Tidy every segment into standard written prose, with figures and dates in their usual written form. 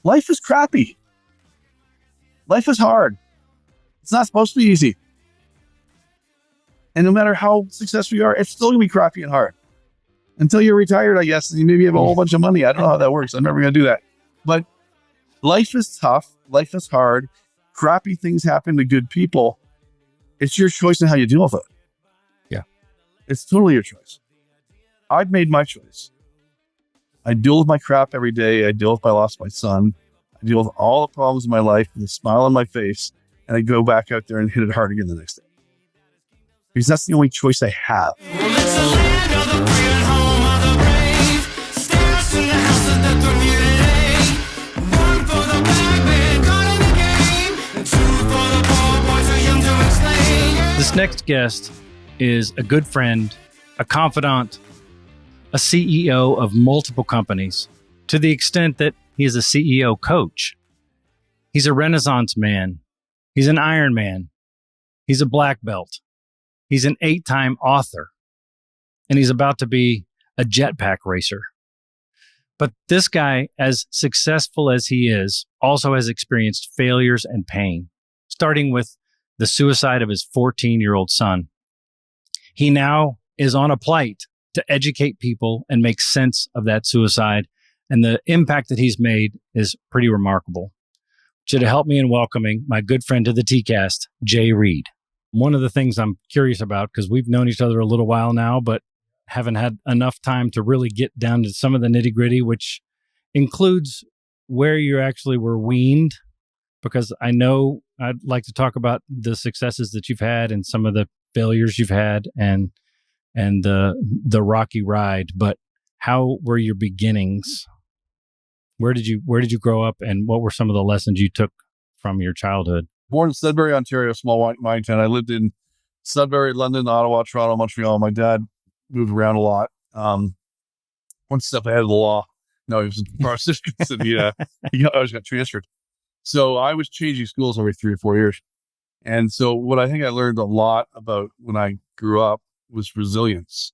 Life is crappy. Life is hard. It's not supposed to be easy. And no matter how successful you are, it's still going to be crappy and hard. Until you're retired, I guess, and you maybe have a whole bunch of money. I don't know how that works. I'm never going to do that. But life is tough. Life is hard. Crappy things happen to good people. It's your choice in how you deal with it. Yeah. It's totally your choice. I've made my choice. I deal with my crap every day. I deal with my loss of my son. I deal with all the problems in my life with a smile on my face. And I go back out there and hit it hard again the next day. Because that's the only choice I have. This next guest is a good friend, a confidant, a CEO of multiple companies, to the extent that he is a CEO coach. He's a Renaissance man. He's an Iron Man. He's a black belt. He's an 8-time author. And he's about to be a jetpack racer. But this guy, as successful as he is, also has experienced failures and pain, starting with the suicide of his 14-year-old son. He now is on a plight to educate people and make sense of that suicide. And the impact that he's made is pretty remarkable. To help me in welcoming my good friend to the TCast, Reid. One of the things I'm curious about, because we've known each other a little while now, but haven't had enough time to really get down to some of the nitty gritty, which includes where you actually were weaned, because I know I'd like to talk about the successes that you've had and some of the failures you've had and the rocky ride. But how were your beginnings? Where did you grow up, and what were some of the lessons you took from your childhood? Born in Sudbury, Ontario, small mining town. I lived in Sudbury, London, Ottawa, Toronto, Montreal. My dad moved around a lot. One step ahead of the law. No, he was in pharmaceuticals, and he always got transferred. So I was changing schools every 3 or 4 years. And so what I think I learned a lot about when I grew up was resilience,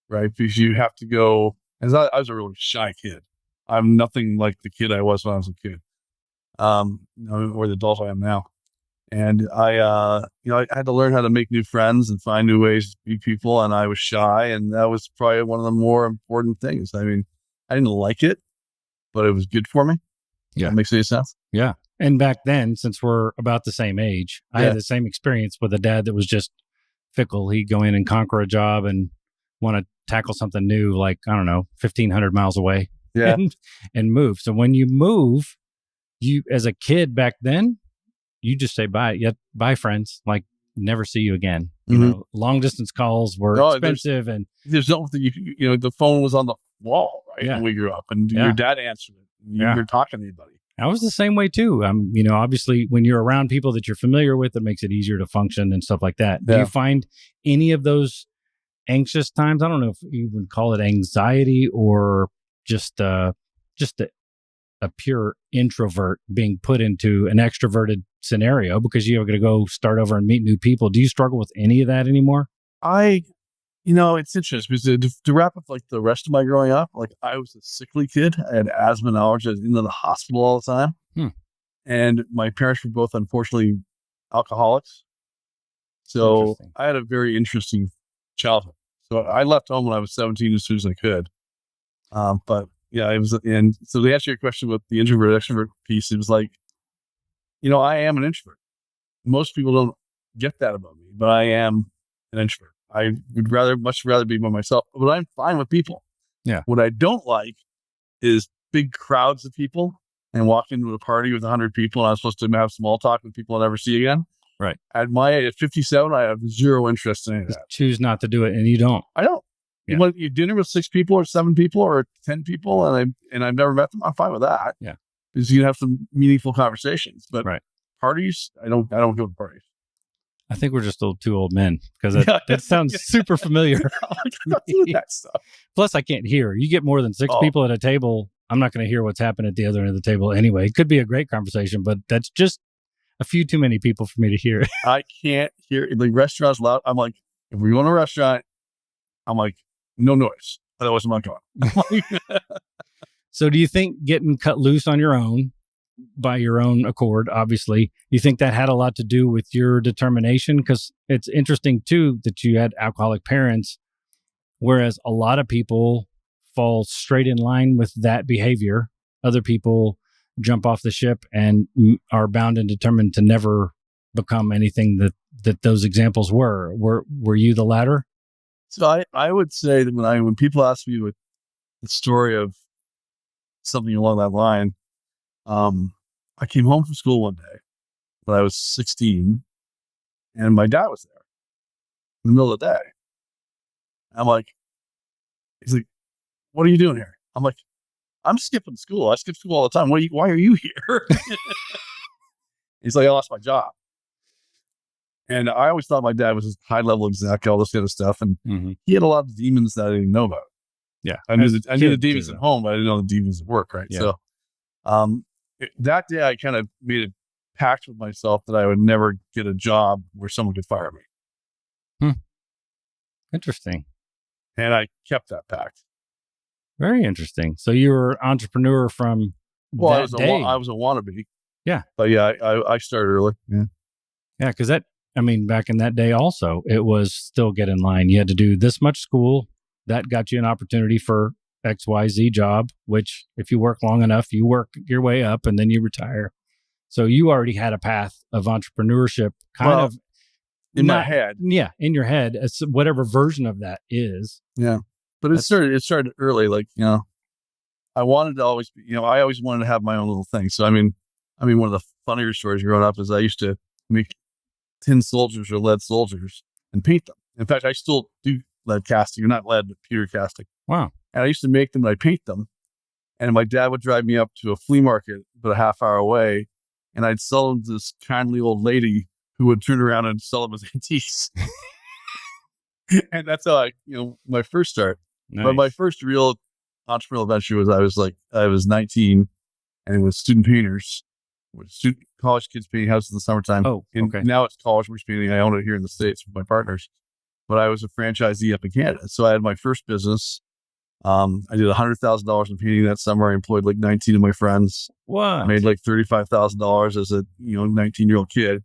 right? Because you have to go, as I was a really shy kid. I'm nothing like the kid I was when I was a kid, or the adult I am now. And I had to learn how to make new friends and find new ways to meet people. And I was shy, and that was probably one of the more important things. I mean, I didn't like it, but it was good for me. Yeah. That makes any sense? Yeah. And back then, since we're about the same age, I had the same experience with a dad that was just fickle. He'd go in and conquer a job and want to tackle something new, like, I don't know, 1,500 miles away and move. So when you move, you, as a kid back then, you just say bye. Yeah, bye, friends. Like, never see you again. You know, long distance calls were expensive, and there's nothing. The phone was on the wall, right? Yeah. When we grew up, and your dad answered it. You're talking to anybody. I was the same way too. Obviously, when you're around people that you're familiar with, it makes it easier to function and stuff like that. Yeah. Do you find any of those anxious times? I don't know if you would call it anxiety or just a pure introvert being put into an extroverted scenario because you're going to go start over and meet new people. Do you struggle with any of that anymore? It's interesting because to wrap up like the rest of my growing up, like I was a sickly kid. I had asthma and allergies. I was into the hospital all the time. And my parents were both unfortunately alcoholics. So I had a very interesting childhood. So I left home when I was 17 as soon as I could. But yeah, it was, and so to answer your question with the introvert extrovert piece, it was like, I am an introvert. Most people don't get that about me, but I am an introvert. I would much rather be by myself, but I'm fine with people. Yeah. What I don't like is big crowds of people and walk into a party with 100 people and I'm supposed to have small talk with people I'll never see again. Right. At my age, at 57, I have zero interest in any of that. Choose not to do it, and you don't. I don't. Yeah. You want you dinner with 6 people or 7 people or 10 people, and I've never met them. I'm fine with that. Yeah. Because you can have some meaningful conversations. But parties, I don't go to parties. I think we're just two old men because that sounds super familiar. That stuff. Plus, I can't hear. You get more than 6 people at a table, I'm not going to hear what's happening at the other end of the table anyway. It could be a great conversation, but that's just a few too many people for me to hear. I can't hear. The restaurant's loud. I'm like, if we go to a restaurant, I'm like, no noise. Otherwise, I'm not going. So do you think getting cut loose on your own by your own accord, obviously. You think that had a lot to do with your determination? Because it's interesting, too, that you had alcoholic parents, whereas a lot of people fall straight in line with that behavior. Other people jump off the ship and are bound and determined to never become anything that those examples were. Were you the latter? So I would say that when people ask me with the story of something along that line, I came home from school one day when I was 16, and my dad was there in the middle of the day. I'm like, he's like, "What are you doing here?" I'm like, "I'm skipping school. I skip school all the time. Why are you here?" He's like, "I lost my job." And I always thought my dad was a high level exec, all this kind of stuff. And he had a lot of demons that I didn't know about. Yeah. I knew the demons at home, but I didn't know the demons at work. Right. Yeah. So, that day I kind of made a pact with myself that I would never get a job where someone could fire me. Interesting. And I kept that pact. Very interesting. So you were an entrepreneur from that day. I was a wannabe. Yeah. But yeah, I started early. Yeah. Yeah. Because back in that day also, it was still get in line. You had to do this much school. That got you an opportunity for XYZ job, which if you work long enough, you work your way up and then you retire. So you already had a path of entrepreneurship in my head. Yeah. In your head, it's whatever version of that is. Yeah. But it started early. Like, I wanted to always be, I always wanted to have my own little thing. So, I mean, one of the funnier stories growing up is I used to make tin soldiers or lead soldiers and paint them. In fact, I still do lead casting, or not lead, but pewter casting. Wow. And I used to make them and I paint them. And my dad would drive me up to a flea market about a half hour away, and I'd sell them to this kindly old lady who would turn around and sell them as antiques. And that's how my first start. Nice. But my first real entrepreneurial venture was I was 19, and it was student painters, college kids painting houses in the summertime. Oh, okay. Now it's college painting. I own it here in the States with my partners, but I was a franchisee up in Canada. So I had my first business. I did $100,000 in painting that summer. I employed like 19 of my friends. What? I made like $35,000 as a 19-year-old kid,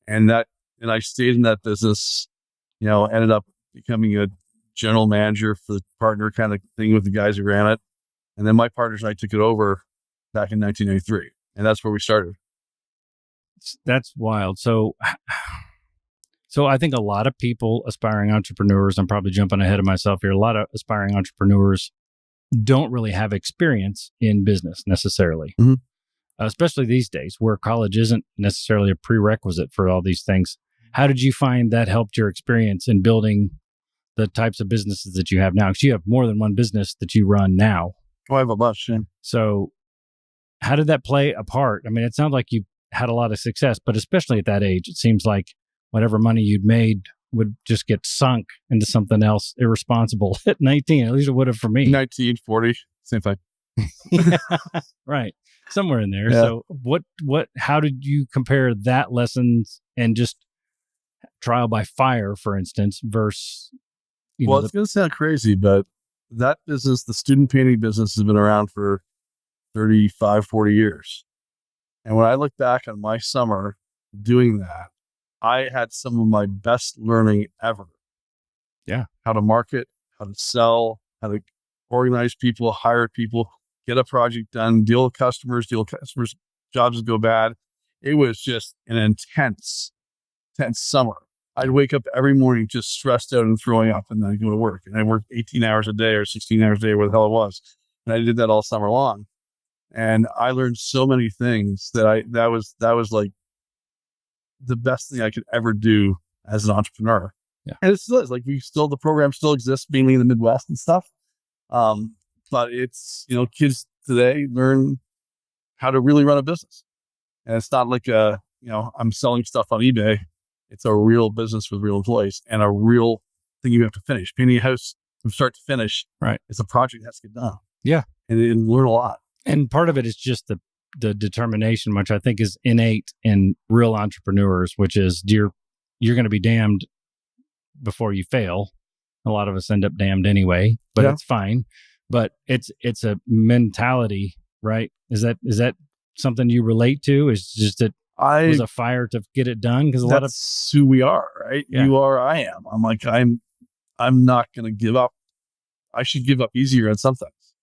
and I stayed in that business. Ended up becoming a general manager for the partner kind of thing with the guys who ran it, and then my partners and I took it over back in 1993, and that's where we started. That's wild. So I think a lot of people, aspiring entrepreneurs, I'm probably jumping ahead of myself here. A lot of aspiring entrepreneurs don't really have experience in business necessarily, especially these days where college isn't necessarily a prerequisite for all these things. How did you find that helped your experience in building the types of businesses that you have now? Because you have more than one business that you run now. Oh, I have a bunch. Yeah. So how did that play a part? I mean, it sounds like you had a lot of success, but especially at that age, it seems like whatever money you'd made would just get sunk into something else irresponsible at 19. At least it would have for me. 19, 40, same thing. Yeah, right. Somewhere in there. Yeah. So how did you compare that lessons and just trial by fire, for instance, versus, it's going to sound crazy, but that business, the student painting business, has been around for 35, 40 years. And when I look back on my summer doing that, I had some of my best learning ever. Yeah. How to market, how to sell, how to organize people, hire people, get a project done, deal with customers, jobs that go bad. It was just an intense summer. I'd wake up every morning just stressed out and throwing up, and then I'd go to work. And I worked 18 hours a day or 16 hours a day, where the hell it was. And I did that all summer long. And I learned so many things that was like the best thing I could ever do as an entrepreneur. Yeah. And it still is. Like, the program still exists, mainly in the Midwest and stuff. But it's, kids today learn how to really run a business. And it's not like I'm selling stuff on eBay. It's a real business with real employees and a real thing you have to finish. Painting a house from start to finish. Right. It's a project that has to get done. Yeah. And learn a lot. And part of it is just the determination, which I think is innate in real entrepreneurs, which is you're going to be damned before you fail. A lot of us end up damned anyway, but It's fine. But it's a mentality, right? Is that something you relate to? Is just that was a fire to get it done? Because that's who we are, right? Yeah. You are, I am. I'm like, I'm not going to give up. I should give up easier on some things,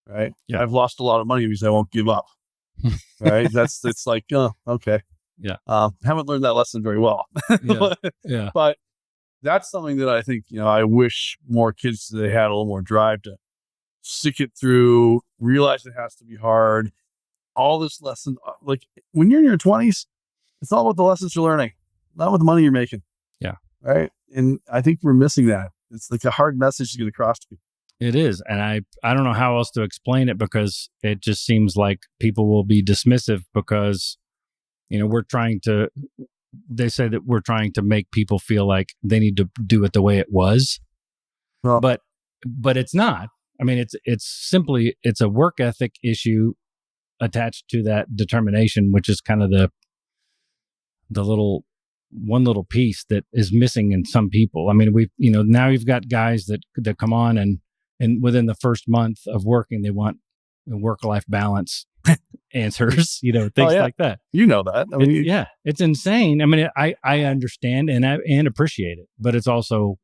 right? Yeah. I've lost a lot of money because I won't give up, right? It's like, oh, okay. Yeah. Haven't learned that lesson very well. Yeah. But that's something that I think, I wish more kids today had a little more drive to stick it through, realize it has to be hard. All this lesson, like when you're in your 20s, it's all about the lessons you're learning, not what the money you're making. Yeah. Right. And I think we're missing that. It's like a hard message to get across to people. It is. And I don't know how else to explain it, because it just seems like people will be dismissive because, they say that we're trying to make people feel like they need to do it the way it was. Well, but it's not. I mean, it's a work ethic issue attached to that determination, which is kind of the one little piece that is missing in some people. I mean, now you've got guys that come on and within the first month of working, they want work-life balance answers, things like that. You know that. I mean, it's insane. I mean, I understand and appreciate it, but it's also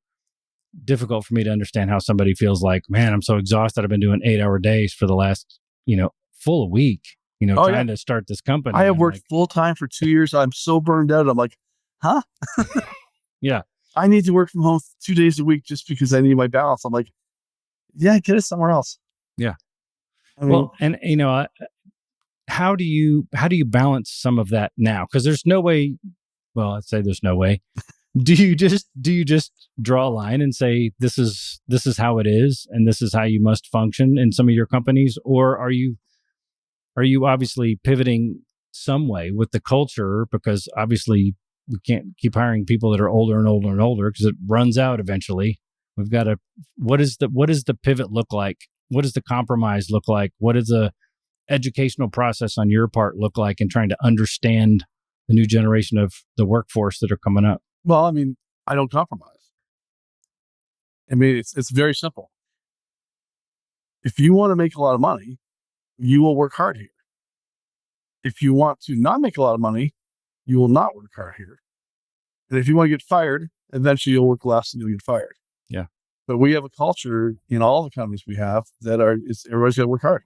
difficult for me to understand how somebody feels like, man, I'm so exhausted. I've been doing 8-hour days for the last, full week, trying to start this company. I have worked full time for 2 years. I'm so burned out. I'm like, huh? Yeah. I need to work from home 2 days a week just because I need my balance. I'm like, yeah, get it somewhere else. Yeah. I mean, well, and how do you balance some of that now? Because there's no way. Well, I'd say there's no way. Do you just draw a line and say this is how it is and this is how you must function in some of your companies, or are you obviously pivoting some way with the culture? Because obviously we can't keep hiring people that are older and older and older because it runs out eventually. We've got to. What does the pivot look like? What does the compromise look like? What does the educational process on your part look like in trying to understand the new generation of the workforce that are coming up? Well, I mean, I don't compromise. I mean, it's very simple. If you want to make a lot of money, you will work hard here. If you want to not make a lot of money, you will not work hard here. And if you want to get fired, eventually you'll work less and you'll get fired. Yeah. But we have a culture in all the companies we have that everybody's got to work hard.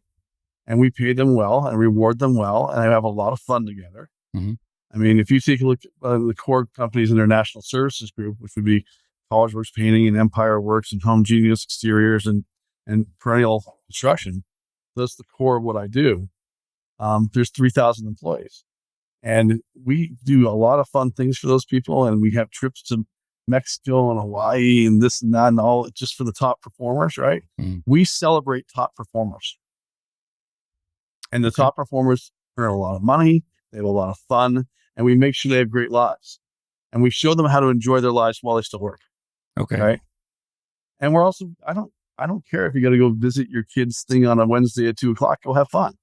And we pay them well and reward them well. And I have a lot of fun together. Mm-hmm. I mean, if you take a look at the core companies in their national services group, which would be College Works Painting and Empire Works and Home Genius Exteriors and Perennial Construction, that's the core of what I do. There's 3,000 employees. And we do a lot of fun things for those people. And we have trips to Mexico and Hawaii and this and that and all just for the top performers, right? Mm. We celebrate top performers. And the top performers earn a lot of money. They have a lot of fun. And we make sure they have great lives. And we show them how to enjoy their lives while they still work. Okay. Right. And we're also, I don't care if you got to go visit your kids' thing on a Wednesday at 2:00, go have fun.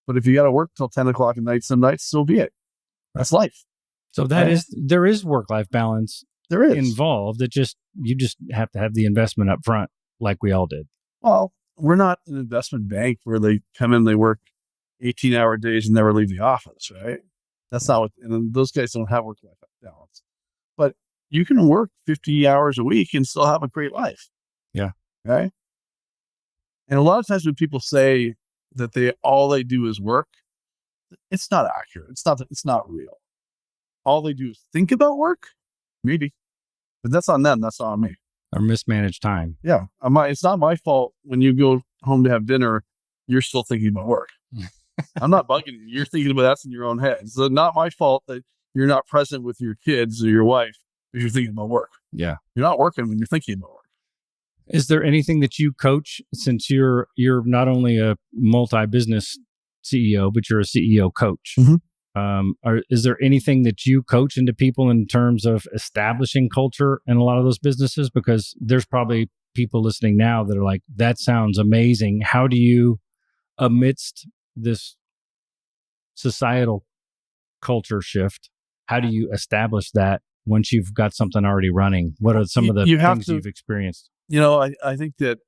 But if you got to work till 10:00 at night, some nights, so be it. That's life. So there is work-life balance. There is involved. You just have to have the investment up front, like we all did. Well, we're not an investment bank where they come in, they work 18-hour days and never leave the office, right? That's not what, and those guys don't have work-life balance. But you can work 50 hours a week and still have a great life. Yeah. Right. And a lot of times when people say that all they do is work, it's not accurate. It's not real. All they do is think about work, maybe, but that's on them. That's not on me. Or mismanaged time. Yeah. It's not my fault when you go home to have dinner, you're still thinking about work. I'm not bugging you. You're thinking about that in your own head. So not my fault that you're not present with your kids or your wife because you're thinking about work. Yeah. You're not working when you're thinking about work. Is there anything that you coach, since you're not only a multi-business CEO, but you're a CEO coach? Mm-hmm. Is there anything that you coach into people in terms of establishing culture in a lot of those businesses? Because there's probably people listening now that are like, that sounds amazing. How do you, amidst this societal culture shift, how do you establish that once you've got something already running? What are some of the things you've experienced? I think that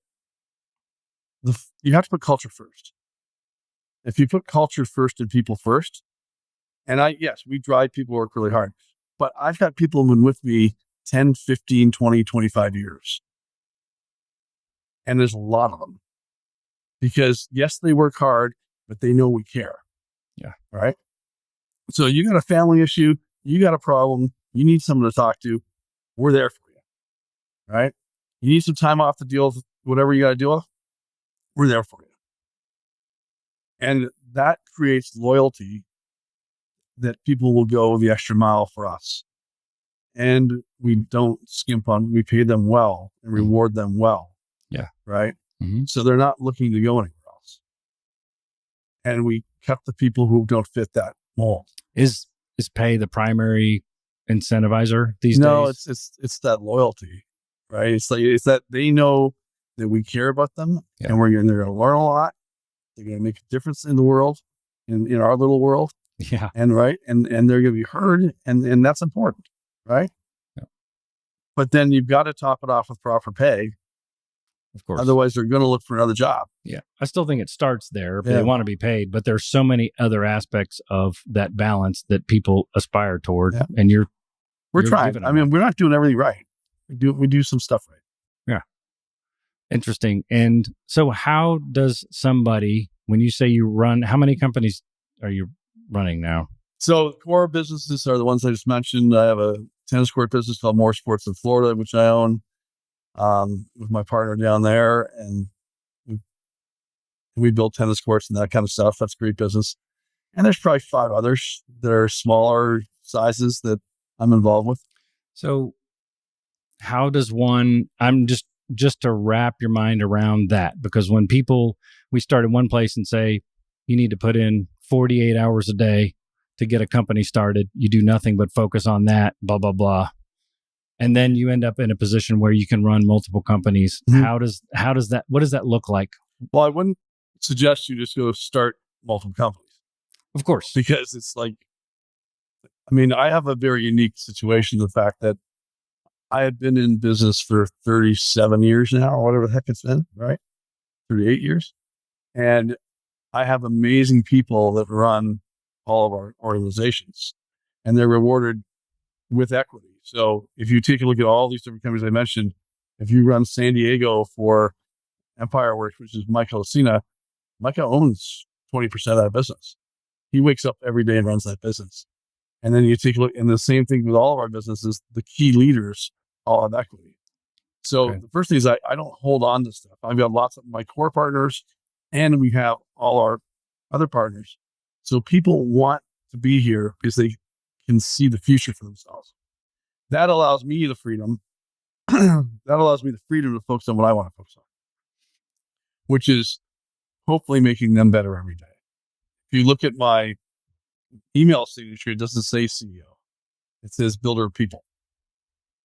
you have to put culture first. If you put culture first and people first, and we drive people work really hard, but I've had people who've been with me 10, 15, 20, 25 years. And there's a lot of them because yes, they work hard, but they know we care. Yeah. Right. So you got a family issue, you got a problem, you need someone to talk to. We're there for you. Right. You need some time off to deal with whatever you got to deal with. We're there for you. And that creates loyalty that people will go the extra mile for us. And we don't skimp on, we pay them well and reward them well. Yeah. Right. Mm-hmm. So they're not looking to go anywhere else. And we cut the people who don't fit that mold. Is pay the primary incentivizer these days? No, it's that loyalty, right? It's that they know that we care about them and they're going to learn a lot. They're going to make a difference in the world, in our little world. Yeah. And right. And they're going to be heard. And that's important. Right. Yeah. But then you've got to top it off with proper pay. Of course. Otherwise, they're going to look for another job. Yeah. I still think it starts there. They want to be paid, but there's so many other aspects of that balance that people aspire toward. Yeah. And we're trying. I mean, we're not doing everything right. We do some stuff right. Yeah. Interesting. And so how does somebody, when you say you run, how many companies are you running now? So core businesses are the ones I just mentioned. I have a tennis court business called More Sports in Florida, which I own. With my partner down there, and we build tennis courts and that kind of stuff. That's great business. And there's probably 5 others that are smaller sizes that I'm involved with. So how does one, I'm just to wrap your mind around that, because when we start in one place and say, you need to put in 48 hours a day to get a company started, you do nothing but focus on that, blah, blah, blah. And then you end up in a position where you can run multiple companies. Mm-hmm. What does that look like? Well, I wouldn't suggest you just go start multiple companies. Of course. Because it's like, I mean, I have a very unique situation. The fact that I had been in business for 37 years now, or whatever the heck it's been, right? 38 years. And I have amazing people that run all of our organizations, and they're rewarded with equity. So if you take a look at all these different companies I mentioned, if you run San Diego for Empire Works, which is Michael Lucina, Michael owns 20% of that business. He wakes up every day and runs that business. And then you take a look, and the same thing with all of our businesses, the key leaders all have equity. So The first thing is I don't hold on to stuff. I've got lots of my core partners, and we have all our other partners. So people want to be here because they can see the future for themselves. That allows me the freedom. To focus on what I want to focus on, which is hopefully making them better every day. If you look at my email signature, it doesn't say CEO. It says builder of people.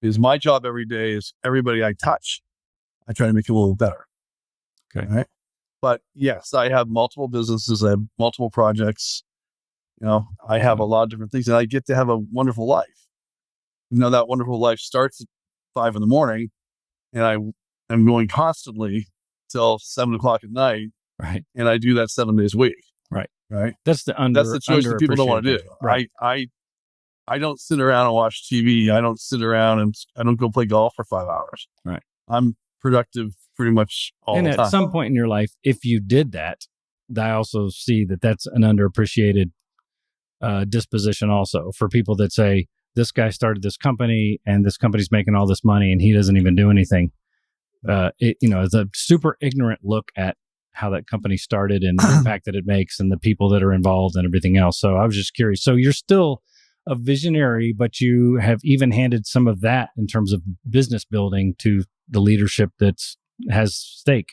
Because my job every day is everybody I touch, I try to make it a little better. Okay. Right. But yes, I have multiple businesses. I have multiple projects. I have a lot of different things, and I get to have a wonderful life. That wonderful life starts at 5 a.m, and I'm going constantly till 7:00 at night. Right. And I do that 7 days a week. Right. Right. That's the choice that people don't want to do. Right. I don't sit around and watch TV. I don't sit around and I don't go play golf for 5 hours. Right. I'm productive pretty much all the time. And at some point in your life, if you did that, I also see that that's an underappreciated disposition also for people that say, this guy started this company and this company's making all this money and he doesn't even do anything. It's a super ignorant look at how that company started and the impact that it makes and the people that are involved and everything else. So I was just curious. So you're still a visionary, but you have even handed some of that in terms of business building to the leadership that has stake.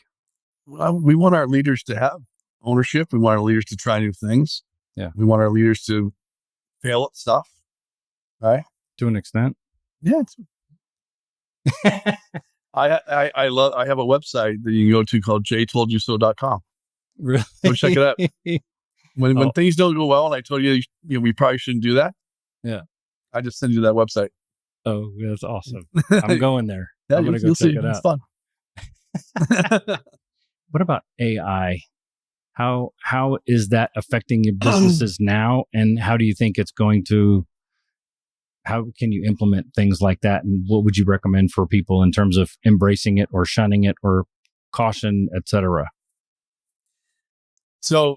Well, we want our leaders to have ownership. We want our leaders to try new things. Yeah. We want our leaders to fail at stuff. Right. To an extent. Yeah. I have a website that you can go to called jtoldyousO.com. Really? Go check it out. When things don't go well and I told you, we probably shouldn't do that. Yeah. I just send you that website. Oh, that's awesome. I'm going there. Yeah, I'm going to go check it out. It's fun. What about AI? How is that affecting your businesses now? And how do you think it's going to, how can you implement things like that? And what would you recommend for people in terms of embracing it or shunning it or caution, et cetera? So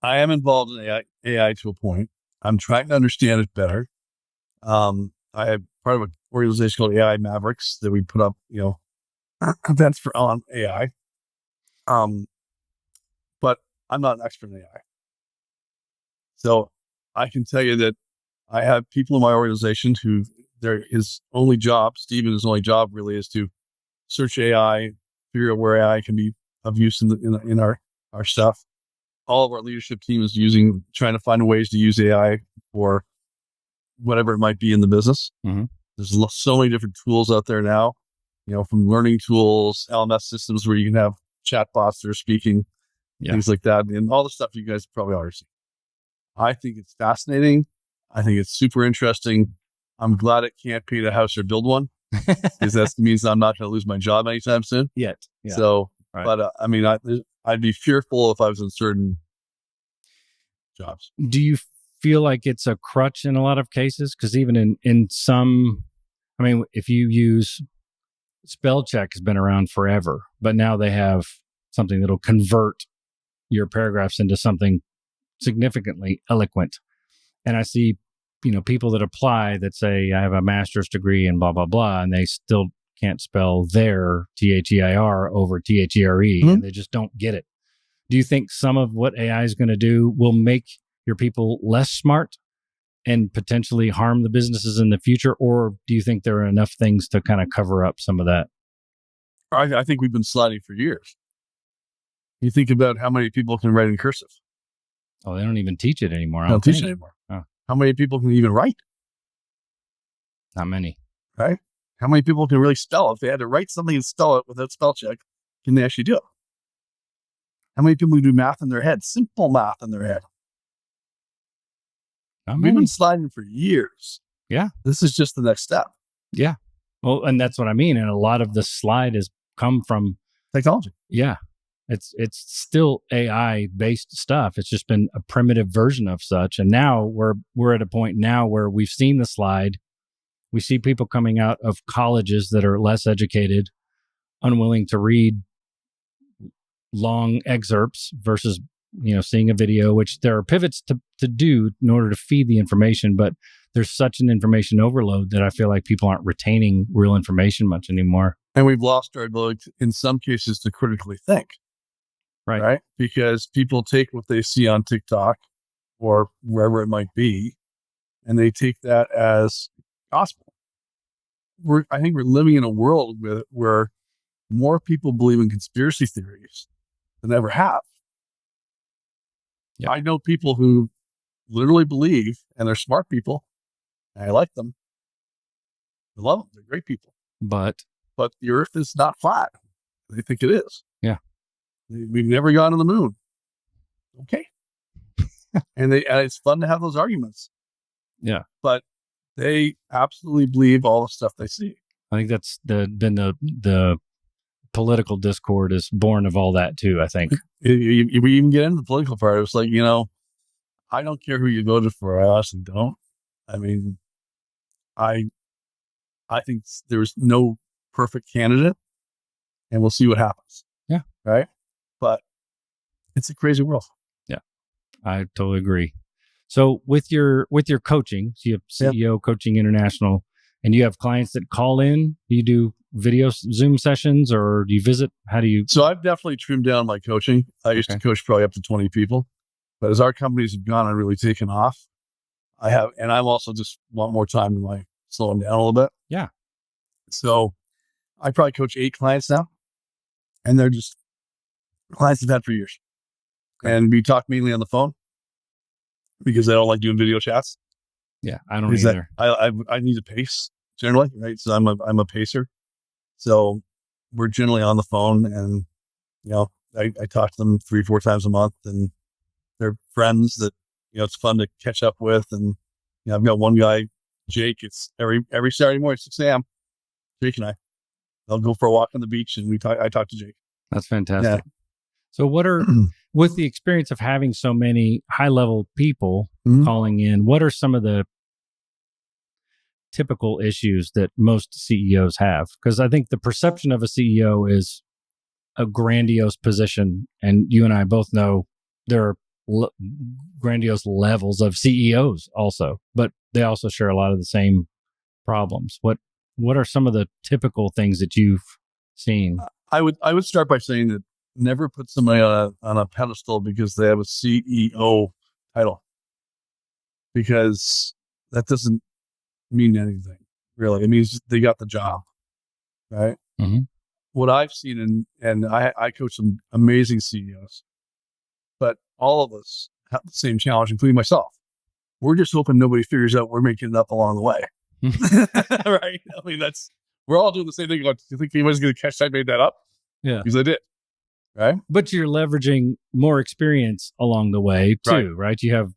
I am involved in AI to a point. I'm trying to understand it better. I am part of an organization called AI Mavericks that we put up, events for on AI. But I'm not an expert in AI. So I can tell you that I have people in my organization who his only job, Steven's only job really is to search AI, figure out where AI can be of use in our stuff. All of our leadership team is trying to find ways to use AI for whatever it might be in the business. Mm-hmm. There's so many different tools out there now, from learning tools, LMS systems where you can have chatbots that are speaking, things like that, and all the stuff you guys probably already see. I think it's fascinating. I think it's super interesting. I'm glad it can't paint a house or build one, because that means I'm not going to lose my job anytime soon. Yet. Yeah. So, right. But I'd be fearful if I was in certain jobs. Do you feel like it's a crutch in a lot of cases? Because even in some, if you use spell check, has been around forever, but now they have something that'll convert your paragraphs into something significantly eloquent. And I see, people that apply that say, I have a master's degree in blah, blah, blah, and they still can't spell their THEIR over THERE, and they just don't get it. Do you think some of what AI is going to do will make your people less smart and potentially harm the businesses in the future? Or do you think there are enough things to kind of cover up some of that? I think we've been sliding for years. You think about how many people can write in cursive. Oh, they don't even teach it anymore. They don't teach it anymore. Oh. How many people can even write? Not many. Right? How many people can really spell? If they had to write something and spell it without spell check, can they actually do it? How many people can do math in their head? Simple math in their head. We've been sliding for years. Yeah. This is just the next step. Yeah. Well, and that's what I mean. And a lot of the slide has come from technology. Yeah. It's still AI based stuff. It's just been a primitive version of such. And now we're at a point now where we've seen the slide. We see people coming out of colleges that are less educated, unwilling to read long excerpts versus, seeing a video, which there are pivots to do in order to feed the information. But there's such an information overload that I feel like people aren't retaining real information much anymore. And we've lost our ability, in some cases, to critically think. Right? Because people take what they see on TikTok or wherever it might be, and they take that as gospel. I think we're living in a world where more people believe in conspiracy theories than ever have. Yep. I know people who literally believe, and they're smart people, and I like them. I love them. They're great people. But the earth is not flat. They think it is. Yeah. We've never gone to the moon. Okay. and it's fun to have those arguments. Yeah. But they absolutely believe all the stuff they see. I think that's been the political discord is born of all that too, I think. We even get into the political part. It was like, I don't care who you voted for. I honestly don't. I mean, I think there's no perfect candidate, and we'll see what happens. Yeah. Right. But it's a crazy world. Yeah, I totally agree. So with your coaching, so you have CEO Coaching International, and you have clients that call in. Do you do video Zoom sessions, or do you visit? How do you? So I've definitely trimmed down my coaching. I used to coach probably up to 20 people, but as our companies have gone and really taken off, I have, and I'm also just want more time to slow them down a little bit. Yeah. So I probably coach 8 clients now, and they're just clients I've had for years. Okay. And we talk mainly on the phone because I don't like doing video chats. Yeah, I don't either. I need a pace generally, right? So I'm a pacer. So we're generally on the phone, and I talk to them 3-4 times a month, and they're friends that it's fun to catch up with. And I've got one guy, Jake. It's every Saturday morning, 6 a.m. Jake and I'll go for a walk on the beach, and I talk to Jake. That's fantastic. Yeah. So what are With the experience of having so many high-level people calling in, what are some of the typical issues that most CEOs have? Because I think the perception of a CEO is a grandiose position, and you and I both know there are grandiose levels of CEOs also, but they also share a lot of the same problems. What are some of the typical things that you've seen? I would start by saying that never put somebody on a pedestal because they have a CEO title, because that doesn't mean anything really. It means they got the job, right? Mm-hmm. What I've seen, and I coach some amazing CEOs, but all of us have the same challenge, including myself. We're just hoping nobody figures out we're making it up along the way. Right? I mean, we're all doing the same thing. Like, do you think anybody's going to catch I made that up? Yeah. Because I did. Right? But you're leveraging more experience along the way too, right? You have.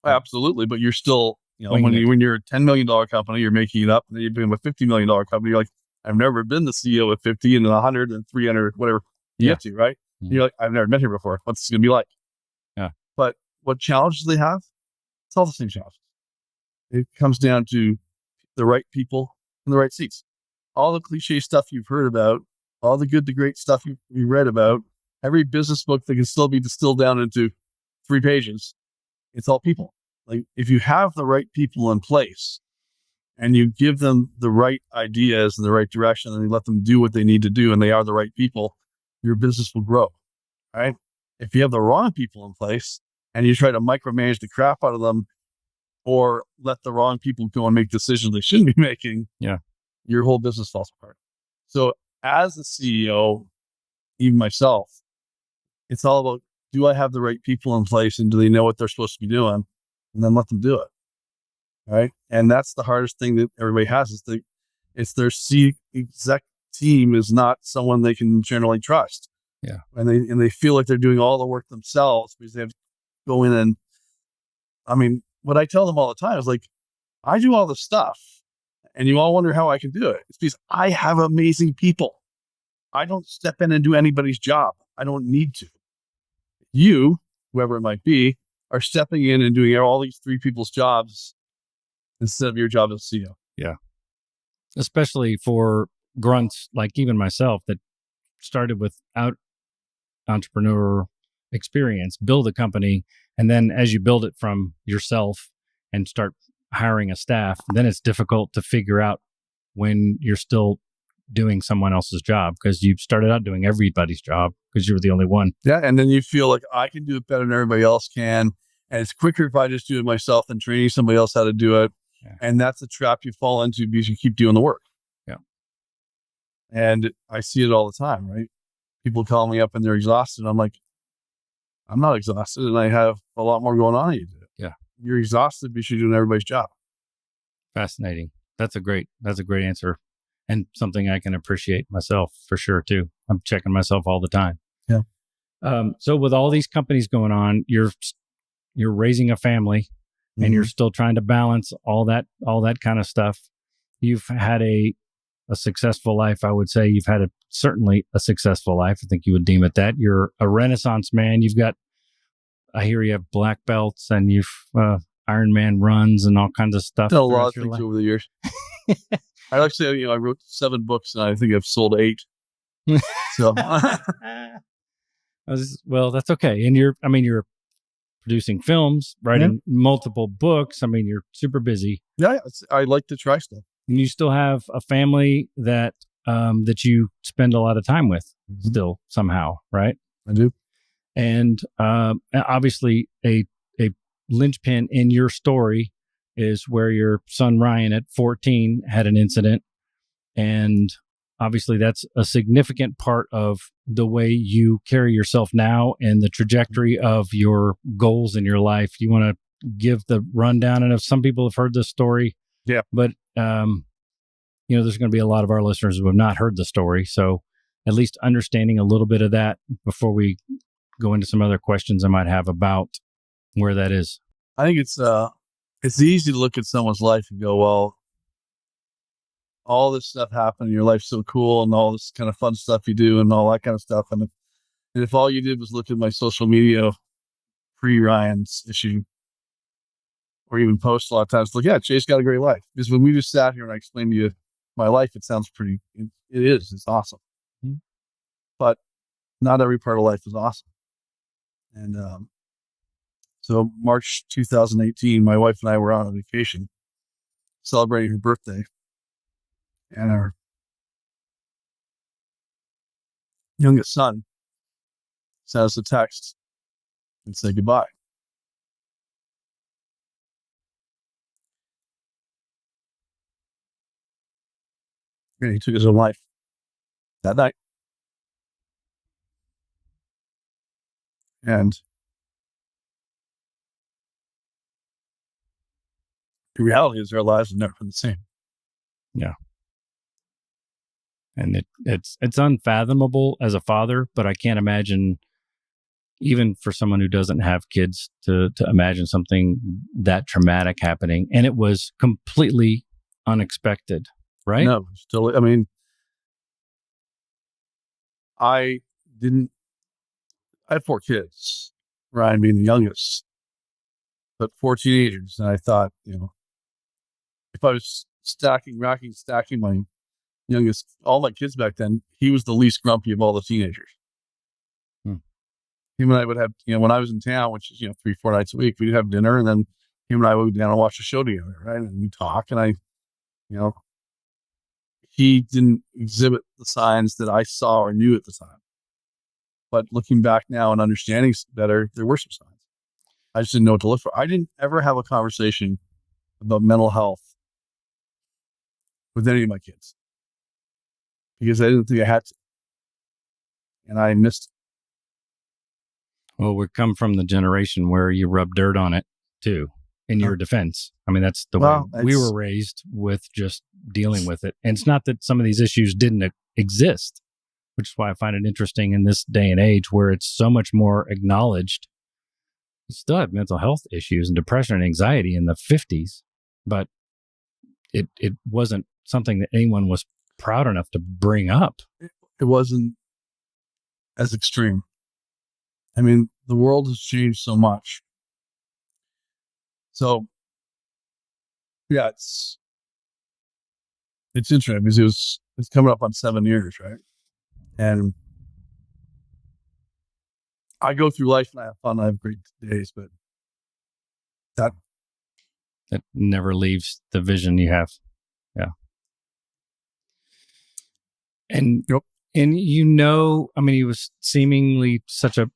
Absolutely. But you're still, when you're a $10 million company, you're making it up, and then you've been a $50 million company, you're like, I've never been the CEO of 50 and 100 and 300, whatever you get to, right? Mm-hmm. You're like, I've never been here before. What's this going to be like? Yeah. But what challenges they have? It's all the same challenges. It comes down to the right people in the right seats. All the cliche stuff you've heard about, all the good to great stuff you read about, every business book that can still be distilled down into 3 pages. It's all people. Like, if you have the right people in place and you give them the right ideas and the right direction and you let them do what they need to do and they are the right people, your business will grow, right? If you have the wrong people in place and you try to micromanage the crap out of them or let the wrong people go and make decisions they shouldn't be making, your whole business falls apart. So as a CEO, even myself, it's all about, do I have the right people in place and do they know what they're supposed to be doing? And then let them do it. Right. And that's the hardest thing that everybody has is it's their exec team is not someone they can generally trust. Yeah. And they feel like they're doing all the work themselves because they have to go in and, I mean, what I tell them all the time is like, I do all the stuff and you all wonder how I can do it. It's because I have amazing people. I don't step in and do anybody's job. I don't need to. You, whoever it might be, are stepping in and doing all these 3 people's jobs instead of your job as CEO. Yeah. Especially for grunts like even myself that started without entrepreneur experience, build a company, and then as you build it from yourself and start hiring a staff, then it's difficult to figure out when you're still doing someone else's job because you started out doing everybody's job because you were the only one. Yeah. And then you feel like I can do it better than everybody else can. And it's quicker if I just do it myself than training somebody else how to do it. Yeah. And that's a trap you fall into because you keep doing the work. Yeah. And I see it all the time, right? People call me up and they're exhausted. I'm like, I'm not exhausted and I have a lot more going on than you do. Yeah. You're exhausted because you're doing everybody's job. Fascinating. That's a great answer. And something I can appreciate myself for sure too. I'm checking myself all the time. Yeah. So with all these companies going on, you're raising a family and you're still trying to balance all that kind of stuff. You've had a successful life. I would say you've had certainly a successful life. I think you would deem it that. You're a Renaissance man. I hear you have black belts and you've Ironman runs and all kinds of stuff. Done a lot of things over the years. I like to say, I wrote 7 books and I think I've sold 8. So, well, that's okay. And you're producing films, writing multiple books. I mean, you're super busy. Yeah, I like to try stuff. And you still have a family that you spend a lot of time with still somehow, right? I do. And obviously a linchpin in your story is where your son Ryan at 14 had an incident. And obviously that's a significant part of the way you carry yourself now and the trajectory of your goals in your life. You want to give the rundown? And if some people have heard this story, but there's going to be a lot of our listeners who have not heard the story. So at least understanding a little bit of that before we go into some other questions I might have about where that is. I think it's easy to look at someone's life and go, well, all this stuff happened. Your life's so cool and all this kind of fun stuff you do and all that kind of stuff. And And if all you did was look at my social media pre-Ryan's issue, or even post a lot of times, look, yeah, Jay's got a great life. Because when we just sat here and I explained to you my life, it sounds pretty, it is, it's awesome. Mhm. But not every part of life is awesome. And so March 2018, my wife and I were on a vacation celebrating her birthday. And our youngest son sent us a text and said goodbye. And he took his own life that night. And the reality is our lives have never been the same. Yeah. And it's unfathomable as a father, but I can't imagine, even for someone who doesn't have kids, to imagine something that traumatic happening. And it was completely unexpected, right? No, still, I mean, I had 4 kids, Ryan being the youngest, but 4 teenagers. And I thought, if I was stacking my youngest, all my kids back then, he was the least grumpy of all the teenagers. Him and I would have, when I was in town, which is, 3-4 nights a week, we'd have dinner, and then him and I would go down and watch the show together, right? And we talk, and he didn't exhibit the signs that I saw or knew at the time. But looking back now and understanding better, there were some signs. I just didn't know what to look for. I didn't ever have a conversation about mental health with any of my kids because I didn't think I had to. And I missed it. Well, we come from the generation where you rub dirt on it too, in your defense. I mean, that's the way we were raised, with just dealing with it. And it's not that some of these issues didn't exist, which is why I find it interesting in this day and age where it's so much more acknowledged. You still have mental health issues and depression and anxiety in the 50s, but it wasn't something that anyone was proud enough to bring up. It wasn't as extreme. I mean, the world has changed so much. So, yeah, it's interesting because it's coming up on 7 years, right? And I go through life and I have fun. I have great days, but that never leaves the vision you have. Yeah. And yep. And I mean, he was seemingly such a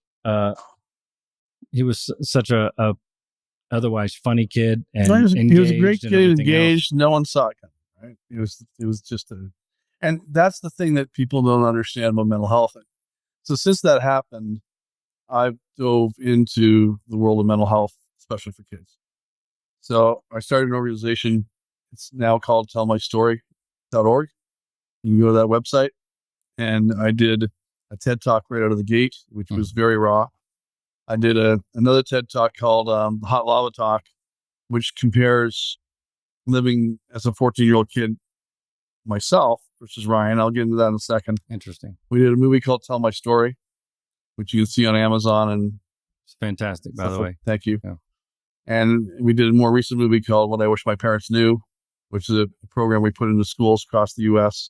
otherwise funny kid, and he was a great kid, engaged. No one saw it coming, right? It was just and that's the thing that people don't understand about mental health. So since that happened, I've dove into the world of mental health, especially for kids. So I started an organization. It's now called tellmystory.org. You can go to that website. And I did a TED Talk right out of the gate, which was very raw. I did another TED Talk called the Hot Lava Talk, which compares living as a 14-year-old kid myself versus Ryan. I'll get into that in a second. Interesting. We did a movie called Tell My Story, which you can see on Amazon. And it's fantastic, by the way. Thank you. Yeah. And we did a more recent movie called What I Wish My Parents Knew, which is a program we put into schools across the U.S.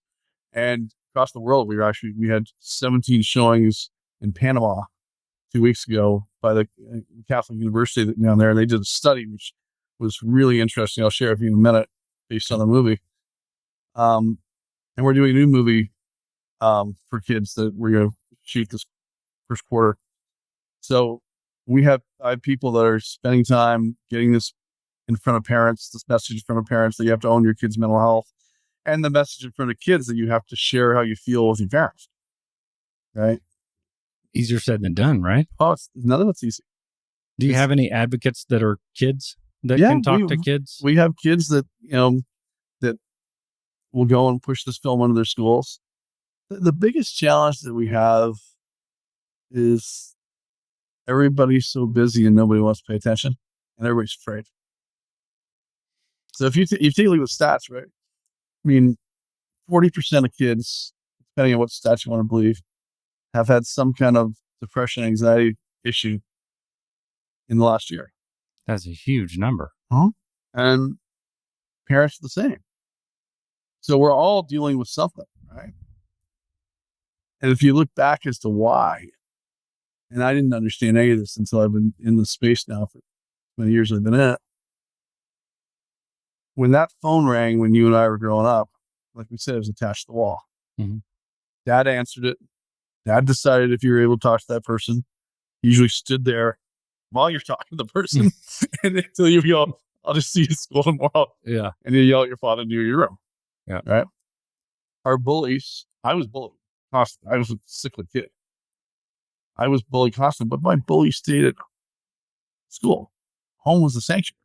and across the world. We had 17 showings in Panama 2 weeks ago by the Catholic University down there. They did a study, which was really interesting. I'll share with you in a minute based on the movie. And we're doing a new movie for kids that we're going to shoot this first quarter. So I have people that are spending time getting this in front of parents, this message in front of parents that you have to own your kids' mental health, and the message in front of kids that you have to share how you feel with your parents. Right? Easier said than done, right? Oh, none of it's easy. Do you have any advocates that are kids that can talk to kids? We have kids that, that will go and push this film into their schools. The biggest challenge that we have is everybody's so busy and nobody wants to pay attention, and everybody's afraid. So if you take a look at the stats, right? I mean, 40% of kids, depending on what stats you want to believe, have had some kind of depression, anxiety issue in the last year. That's a huge number. And parents are the same. So we're all dealing with something, right? And if you look back as to why, and I didn't understand any of this until I've been in the space now for many years I've been in it. When that phone rang when you and I were growing up, like we said, it was attached to the wall. Mm-hmm. Dad answered it. Dad decided if you were able to talk to that person. He usually stood there while you're talking to the person and until you yell, I'll just see you at school tomorrow. Yeah. And you yell at your father near your room. Yeah. Right. Our bullies, I was bullied constantly. I was a sickly kid. I was bullied constantly, but my bully stayed at school. Home was a sanctuary.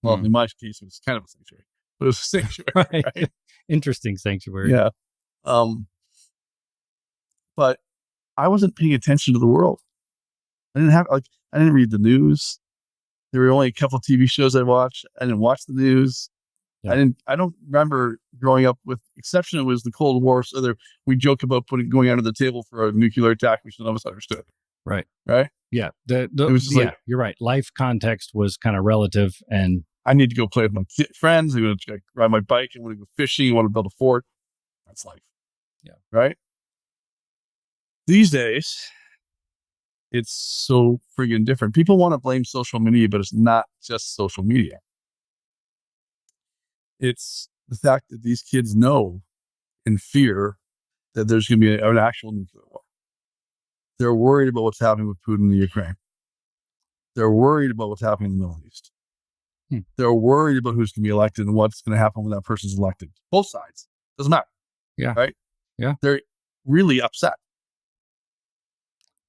Well, in my case, it was kind of a sanctuary, but it was a sanctuary. Right? Interesting sanctuary. Yeah. But I wasn't paying attention to the world. I didn't read the news. There were only a couple of TV shows I watched. I didn't watch the news. Yeah. I don't remember growing up with exception. It was the Cold War. So we joke about going under the table for a nuclear attack, which none of us understood. Right. Right. Yeah. It was just you're right. Life context was kind of relative, and I need to go play with my friends. I'm going to ride my bike. I want to go fishing. I want to build a fort. That's life. Yeah. Right. These days, it's so friggin' different. People want to blame social media, but it's not just social media. It's the fact that these kids know and fear that there's going to be an actual nuclear war. They're worried about what's happening with Putin in the Ukraine. They're worried about what's happening in the Middle East. They're worried about who's going to be elected and what's going to happen when that person's elected. Both sides. Doesn't matter. Yeah. Right? Yeah. They're really upset.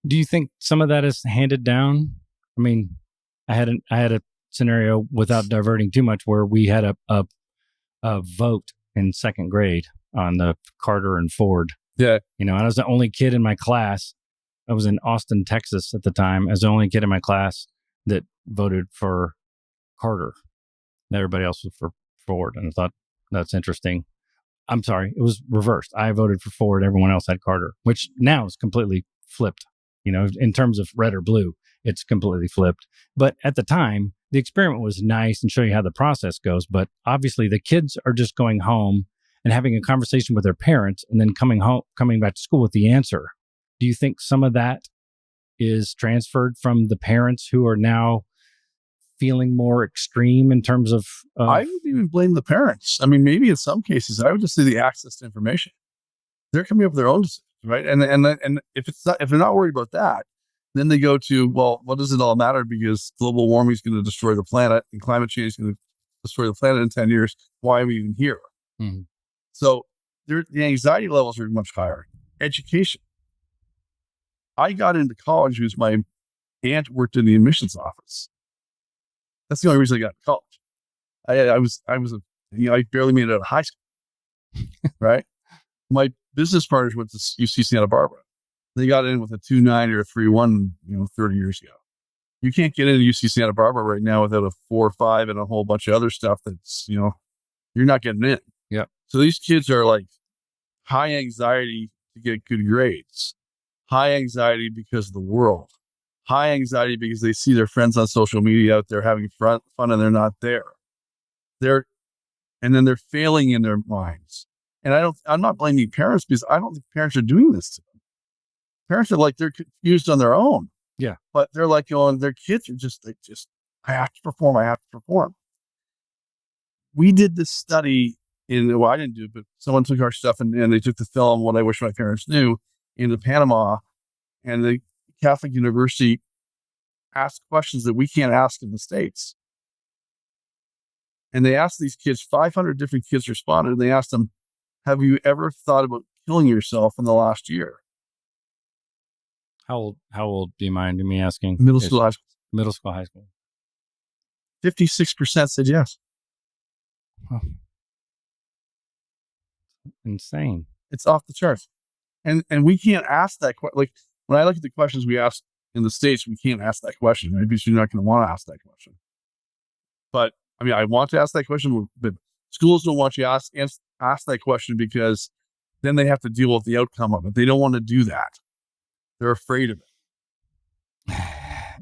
Do you think some of that is handed down? I mean, I had a scenario, without diverting too much, where we had a vote in second grade on the Carter and Ford. Yeah. I was the only kid in my class. I was in Austin, Texas at the time. I was the only kid in my class that voted for Carter. Everybody else was for Ford. And I thought, that's interesting. I'm sorry. It was reversed. I voted for Ford. Everyone else had Carter, which now is completely flipped. In terms of red or blue, it's completely flipped. But at the time, the experiment was nice and showing you how the process goes. But obviously, the kids are just going home and having a conversation with their parents and then coming back to school with the answer. Do you think some of that is transferred from the parents who are now feeling more extreme in terms of... I wouldn't even blame the parents. I mean, maybe in some cases, I would just say the access to information. They're coming up with their own decisions. Right. And if they're not worried about that, then they go to, well, what does it all matter? Because global warming is going to destroy the planet and climate change is going to destroy the planet in 10 years. Why are we even here? Mm-hmm. So the anxiety levels are much higher. Education. I got into college because my aunt worked in the admissions office. That's the only reason I got into college. I barely made it out of high school. Right. My business partners went to UC Santa Barbara. They got in with a 2.9 or a 3.1, 30 years ago. You can't get into UC Santa Barbara right now without a 4.5 and a whole bunch of other stuff that's, you're not getting in. Yeah. So these kids are like high anxiety to get good grades, high anxiety because of the world, high anxiety because they see their friends on social media out there having fun and they're not there. And then they're failing in their minds. And I'm not blaming parents because I don't think parents are doing this to them. Parents are like, they're confused on their own. Yeah. But they're like their kids are I have to perform. We did this study I didn't do it, but someone took our stuff and they took the film, What I Wish My Parents Knew, into Panama. And the Catholic University asked questions that we can't ask in the States. And they asked these kids, 500 different kids responded, and they asked them, have you ever thought about killing yourself in the last year? How old do you mind me asking? Middle school, high school. Middle school, high school. 56% said yes. Oh. Insane. It's off the charts. And we can't ask that question. Like when I look at the questions we ask in the States, we can't ask that question, right? Because you're not going to want to ask that question. But I mean, I want to ask that question, but schools don't want you to ask that question because then they have to deal with the outcome of it. They don't want to do that. They're afraid of it.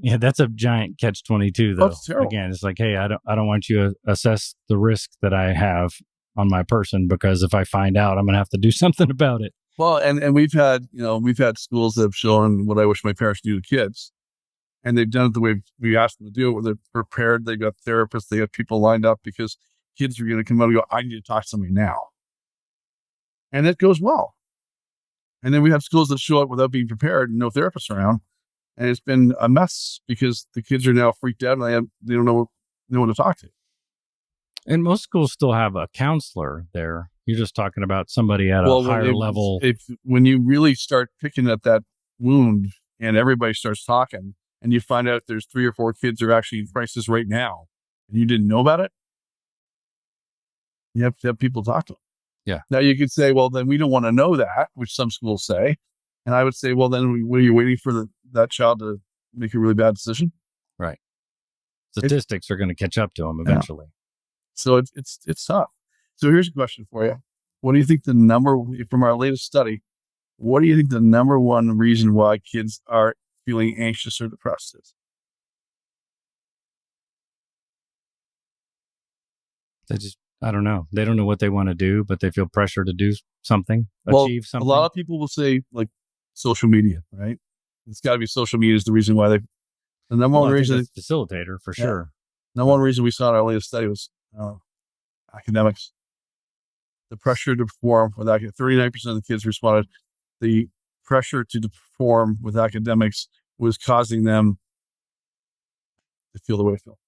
Yeah, that's a giant catch-22 though. It's terrible. Again, it's like, hey, I don't want you to assess the risk that I have on my person, because if I find out, I'm going to have to do something about it. Well, and we've had schools that have shown what I wish my parents knew to kids, and they've done it the way we asked them to do it, where they're prepared. They got therapists, they got people lined up, because kids are going to come out and go, I need to talk to somebody now. And it goes well. And then we have schools that show up without being prepared and no therapists around. And it's been a mess because the kids are now freaked out and they don't know no one to talk to. And most schools still have a counselor there. You're just talking about somebody at a higher level. When you really start picking at that wound and everybody starts talking and you find out there's 3 or 4 kids that are actually in crisis right now and you didn't know about it, you have to have people talk to them. Yeah. Now you could say, well, then we don't want to know that, which some schools say. And I would say, well, then what are you waiting for that child to make a really bad decision? Right. Statistics are going to catch up to them eventually. Yeah. So it's tough. So here's a question for you. What do you think from our latest study, what do you think the number one reason why kids are feeling anxious or depressed is? I don't know. They don't know what they want to do, but they feel pressure to do something, achieve something. A lot of people will say like social media, right? It's got to be social media is the reason why the number one reason facilitator for sure. Number one reason we saw in our latest study was academics. The pressure to perform with 39% of the kids responded. The pressure to perform with academics was causing them to feel the way they feel.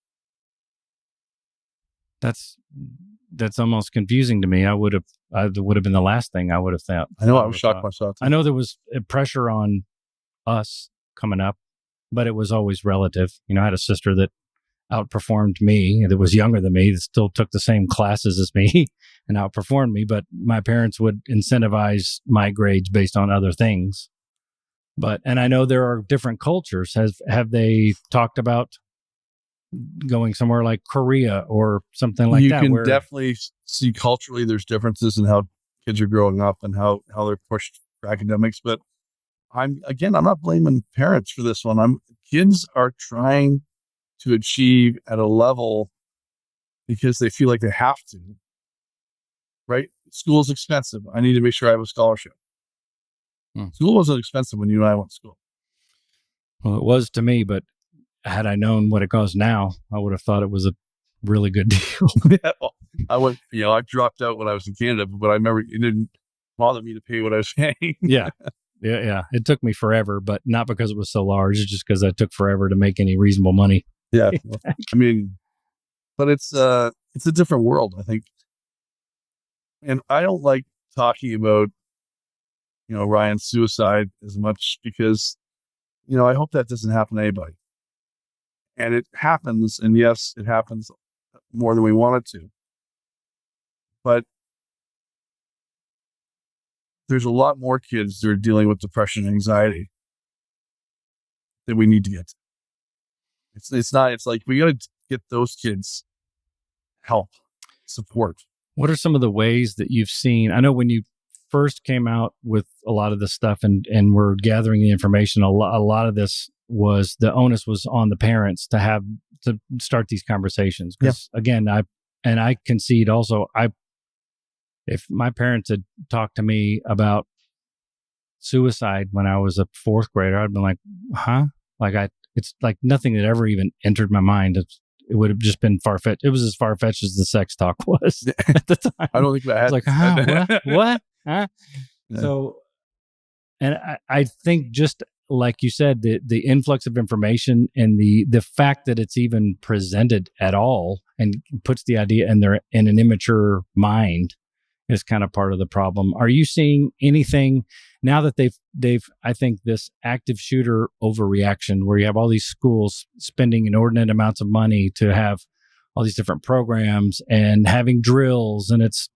That's almost confusing to me. I would have been the last thing I would have thought. I know. I was shocked myself. I know there was pressure on us coming up, but it was always relative. I had a sister that outperformed me, that was younger than me, that still took the same classes as me and outperformed me. But my parents would incentivize my grades based on other things. And I know there are different cultures. Have they talked about going somewhere like Korea or something like that? You can definitely see culturally there's differences in how kids are growing up and how they're pushed for academics. But I'm not blaming parents for this one. Kids are trying to achieve at a level because they feel like they have to, right? School's expensive. I need to make sure I have a scholarship. School wasn't expensive when you and I went to school. Well, it was to me, but had I known what it costs now, I would have thought it was a really good deal. Yeah, well, I dropped out when I was in Canada, but I remember it didn't bother me to pay what I was paying. Yeah. It took me forever, but not because it was so large. It's just because it took forever to make any reasonable money. Yeah. But it's a different world, I think. And I don't like talking about, Ryan's suicide as much because, I hope that doesn't happen to anybody. And it happens, and yes, it happens more than we want it to. But there's a lot more kids that are dealing with depression and anxiety that we need to get to. It's like we got to get those kids help, support. What are some of the ways that you've seen? I know when you first came out with a lot of this stuff and we're gathering the information, a lot of this was the onus was on the parents to start these conversations. Because again, I concede also, if my parents had talked to me about suicide when I was a 4th grader, I'd been like, huh? It's like nothing that ever even entered my mind. It would have just been far-fetched. It was as far-fetched as the sex talk was at the time. I don't think that had. It's like, what? Huh? Yeah. So, and I think just like you said, the influx of information and the fact that it's even presented at all and puts the idea in an immature mind is kind of part of the problem. Are you seeing anything now that they've I think this active shooter overreaction where you have all these schools spending inordinate amounts of money to have all these different programs and having drills, and it's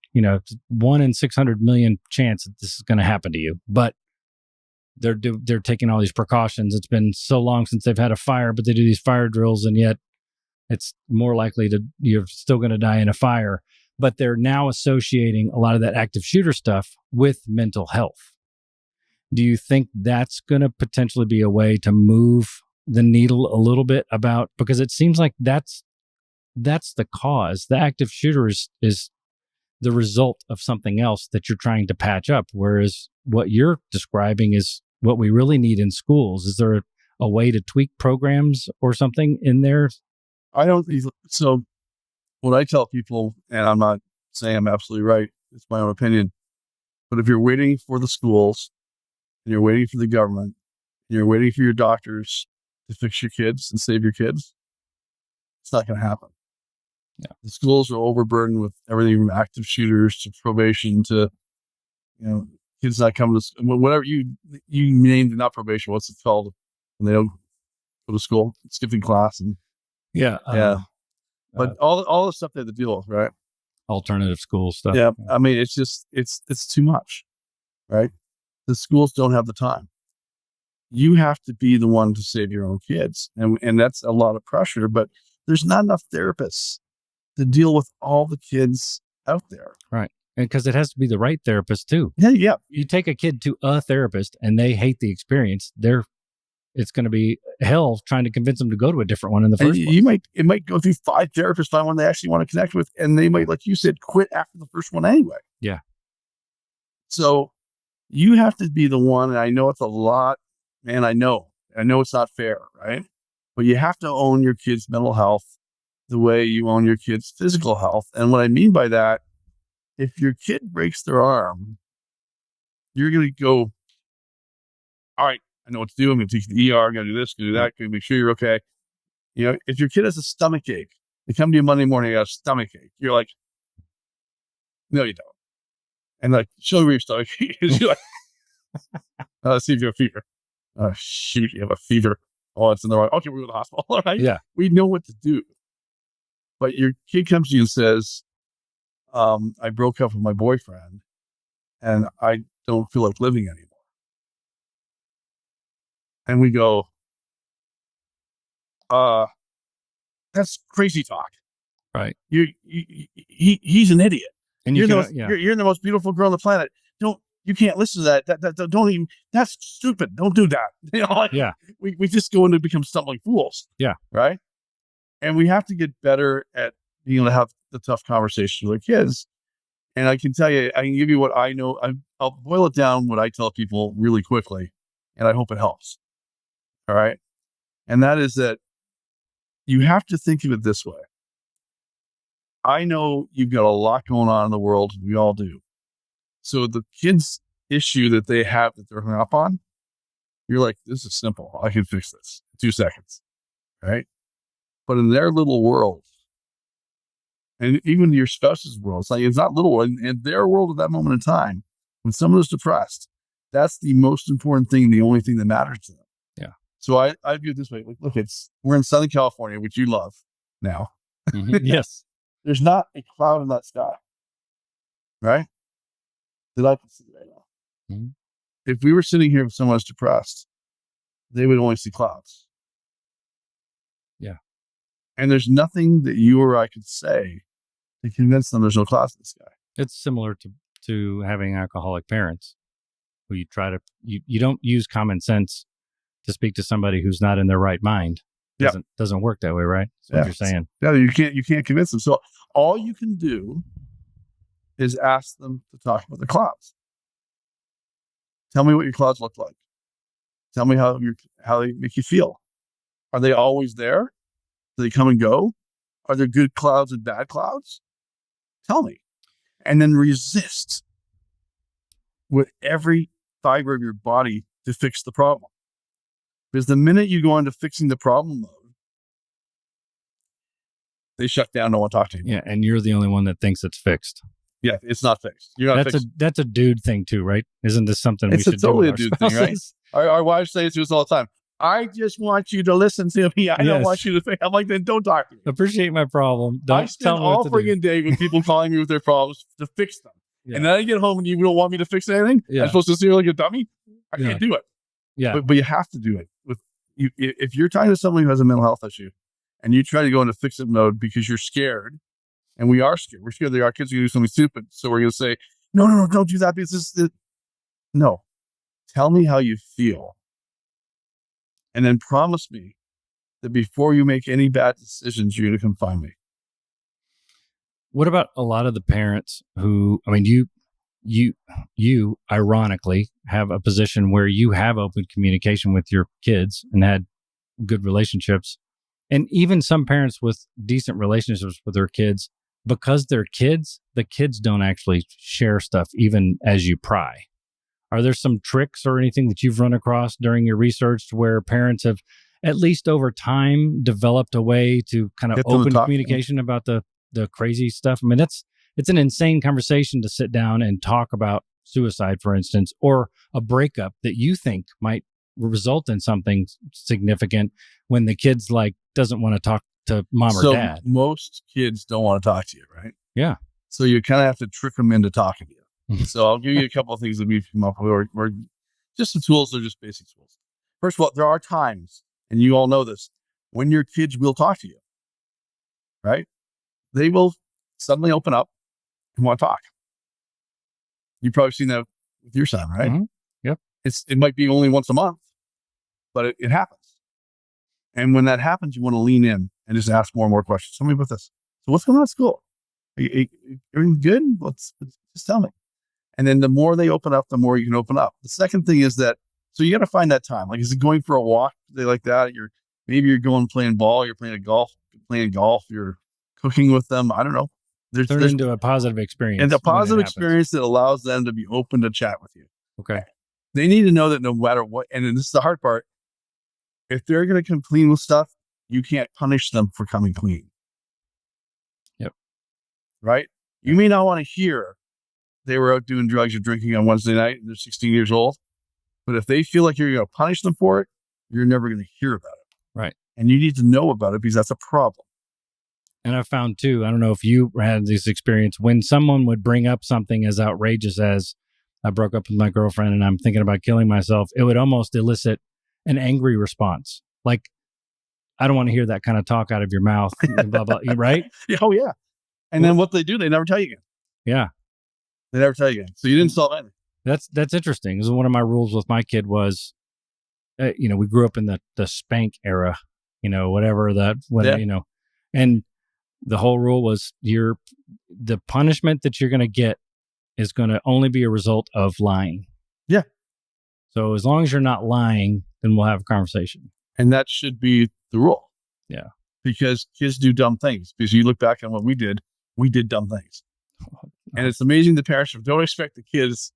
1 in 600 million chance that this is going to happen to you, but they're taking all these precautions. It's been so long since they've had a fire, but they do these fire drills, and yet it's more likely you're still going to die in a fire. But they're now associating a lot of that active shooter stuff with mental health. Do you think that's going to potentially be a way to move the needle a little bit about, because it seems like that's the cause. The active shooter is the result of something else that you're trying to patch up. Whereas what you're describing is what we really need in schools. Is there a way to tweak programs or something in there? I don't. So what I tell people, and I'm not saying I'm absolutely right, it's my own opinion, but if you're waiting for the schools and you're waiting for the government, and you're waiting for your doctors to fix your kids and save your kids, it's not going to happen. Yeah. The schools are overburdened with everything from active shooters to probation to, kids not coming to school, whatever you named, not probation, what's it called when they don't go to school, skipping class and but all the stuff they have to deal with, right? Alternative school stuff. Yeah. I mean, it's just, it's too much, right? The schools don't have the time. You have to be the one to save your own kids. And that's a lot of pressure, but there's not enough therapists to deal with all the kids out there. Right. And because it has to be the right therapist too. Yeah. You take a kid to a therapist and they hate the experience, it's going to be hell trying to convince them to go to a different one in the first place. It might go through 5 therapists, find one they actually want to connect with, and they might, like you said, quit after the first one anyway. Yeah. So you have to be the one, and I know it's a lot, man. I know it's not fair, right? But you have to own your kids' mental health the way you own your kids' physical health. And what I mean by that, if your kid breaks their arm, you're going to go, all right, I know what to do. I'm going to take you to the ER. I'm going to do this, going to do that. Going to make sure you're okay. If your kid has a stomach ache, they come to you Monday morning, you got a stomach ache. You're like, no, you don't. And like, show me where your stomach ache is. You're like, let's see if you have a fever. Oh, shoot, you have a fever. Oh, it's in the wrong. Okay, we're going to the hospital. All right. Yeah. We know what to do. But your kid comes to you and says, I broke up with my boyfriend and I don't feel like living anymore. And we go, that's crazy talk. Right. He's an idiot. And you're the most beautiful girl on the planet. You can't listen to that. Don't even, that's stupid. Don't do that. Yeah. We just go into become stumbling fools. Yeah. Right. And we have to get better at being able to have the tough conversations with our kids. And I can tell you, I can give you what I know. I'll boil it down what I tell people really quickly, and I hope it helps. All right. And that is that you have to think of it this way. I know you've got a lot going on in the world. We all do. So the kids' issue that they have that they're hung up on, you're like, this is simple. I can fix this in 2 seconds. Right. But in their little world, and even your spouse's world, it's not little. In their world at that moment in time, when someone is depressed, that's the most important thing, the only thing that matters to them. Yeah. So I view it this way. Like, look, we're in Southern California, which you love now. Mm-hmm. Yes. There's not a cloud in that sky. Right? That I can see right now. Mm-hmm. If we were sitting here with someone who's depressed, they would only see clouds. Yeah. And there's nothing that you or I could say to convince them there's no clouds in the sky. It's similar to having alcoholic parents who you don't use common sense to speak to somebody who's not in their right mind. Doesn't work that way, right? That's what you're saying. Yeah, you can't convince them. So all you can do is ask them to talk about the clouds. Tell me what your clouds look like. Tell me how they make you feel. Are they always there? Do they come and go? Are there good clouds and bad clouds? Tell me. And then resist with every fiber of your body to fix the problem. Because the minute you go into fixing the problem mode, they shut down, no one talk to you. Yeah, and you're the only one that thinks it's fixed. Yeah, it's not fixed. You're not fixed. That's a dude thing too, right? Isn't this something we should do? It's totally a dude thing, right? Our wives say it to us all the time. I just want you to listen to me. I don't want you to think. I'm like, then don't talk to me. Appreciate my problem. Don't I spend all friggin' day with people calling me with their problems to fix them. Yeah. And then I get home and you don't want me to fix anything? Yeah. I'm supposed to sit here like a dummy? I can't do it. Yeah. But you have to do it. If you're talking to someone who has a mental health issue and you try to go into fix it mode because you're scared, and we are scared. We're scared that our kids are going to do something stupid. So we're going to say, no, don't do that because this is No. Tell me how you feel. And then promise me that before you make any bad decisions, you're going to come find me. What about a lot of the parents who, I mean, you ironically have a position where you have open communication with your kids and had good relationships. And even some parents with decent relationships with their kids, because they're kids, the kids don't actually share stuff even as you pry. Are there some tricks or anything that you've run across during your research where parents have, at least over time, developed a way to kind of open communication about the crazy stuff? I mean, it's an insane conversation to sit down and talk about suicide, for instance, or a breakup that you think might result in something significant when the kid's like doesn't want to talk to mom or dad. Most kids don't want to talk to you, right? Yeah. So you kind of have to trick them into talking to you. So I'll give you a couple of things that we've come up with, or just some tools. They're just basic tools. First of all, there are times, and you all know this, when your kids will talk to you, right? They will suddenly open up and want to talk. You've probably seen that with your son, right? Mm-hmm. Yep. It might be only once a month, but it happens. And when that happens, you want to lean in and just ask more and more questions. Tell me about this. So what's going on at school? Everything good? Just tell me. And then the more they open up, the more you can open up. The second thing is that, so you got to find that time. Like, is it going for a walk? They like that. Maybe you're going playing ball. You're playing golf. You're cooking with them. I don't know. Turn into a positive experience. And a positive experience that allows them to be open to chat with you. Okay. They need to know that no matter what, and this is the hard part, if they're going to come clean with stuff, you can't punish them for coming clean. Yep. Right? You may not want to hear they were out doing drugs or drinking on Wednesday night and they're 16 years old. But if they feel like you're going to punish them for it, you're never going to hear about it. Right. And you need to know about it because that's a problem. And I found too, I don't know if you had this experience, when someone would bring up something as outrageous as, I broke up with my girlfriend and I'm thinking about killing myself, it would almost elicit an angry response. Like, I don't want to hear that kind of talk out of your mouth. Blah, blah, right? Oh, yeah. And then what they do, they never tell you again. Yeah. They never tell you again. So you didn't solve anything. That's interesting. This is one of my rules with my kid was, we grew up in the spank era, whatever that, and the whole rule was the punishment that you're going to get is going to only be a result of lying. Yeah. So as long as you're not lying, then we'll have a conversation. And that should be the rule. Yeah. Because kids do dumb things. Because you look back on what we did dumb things. And it's amazing the parents don't expect the kids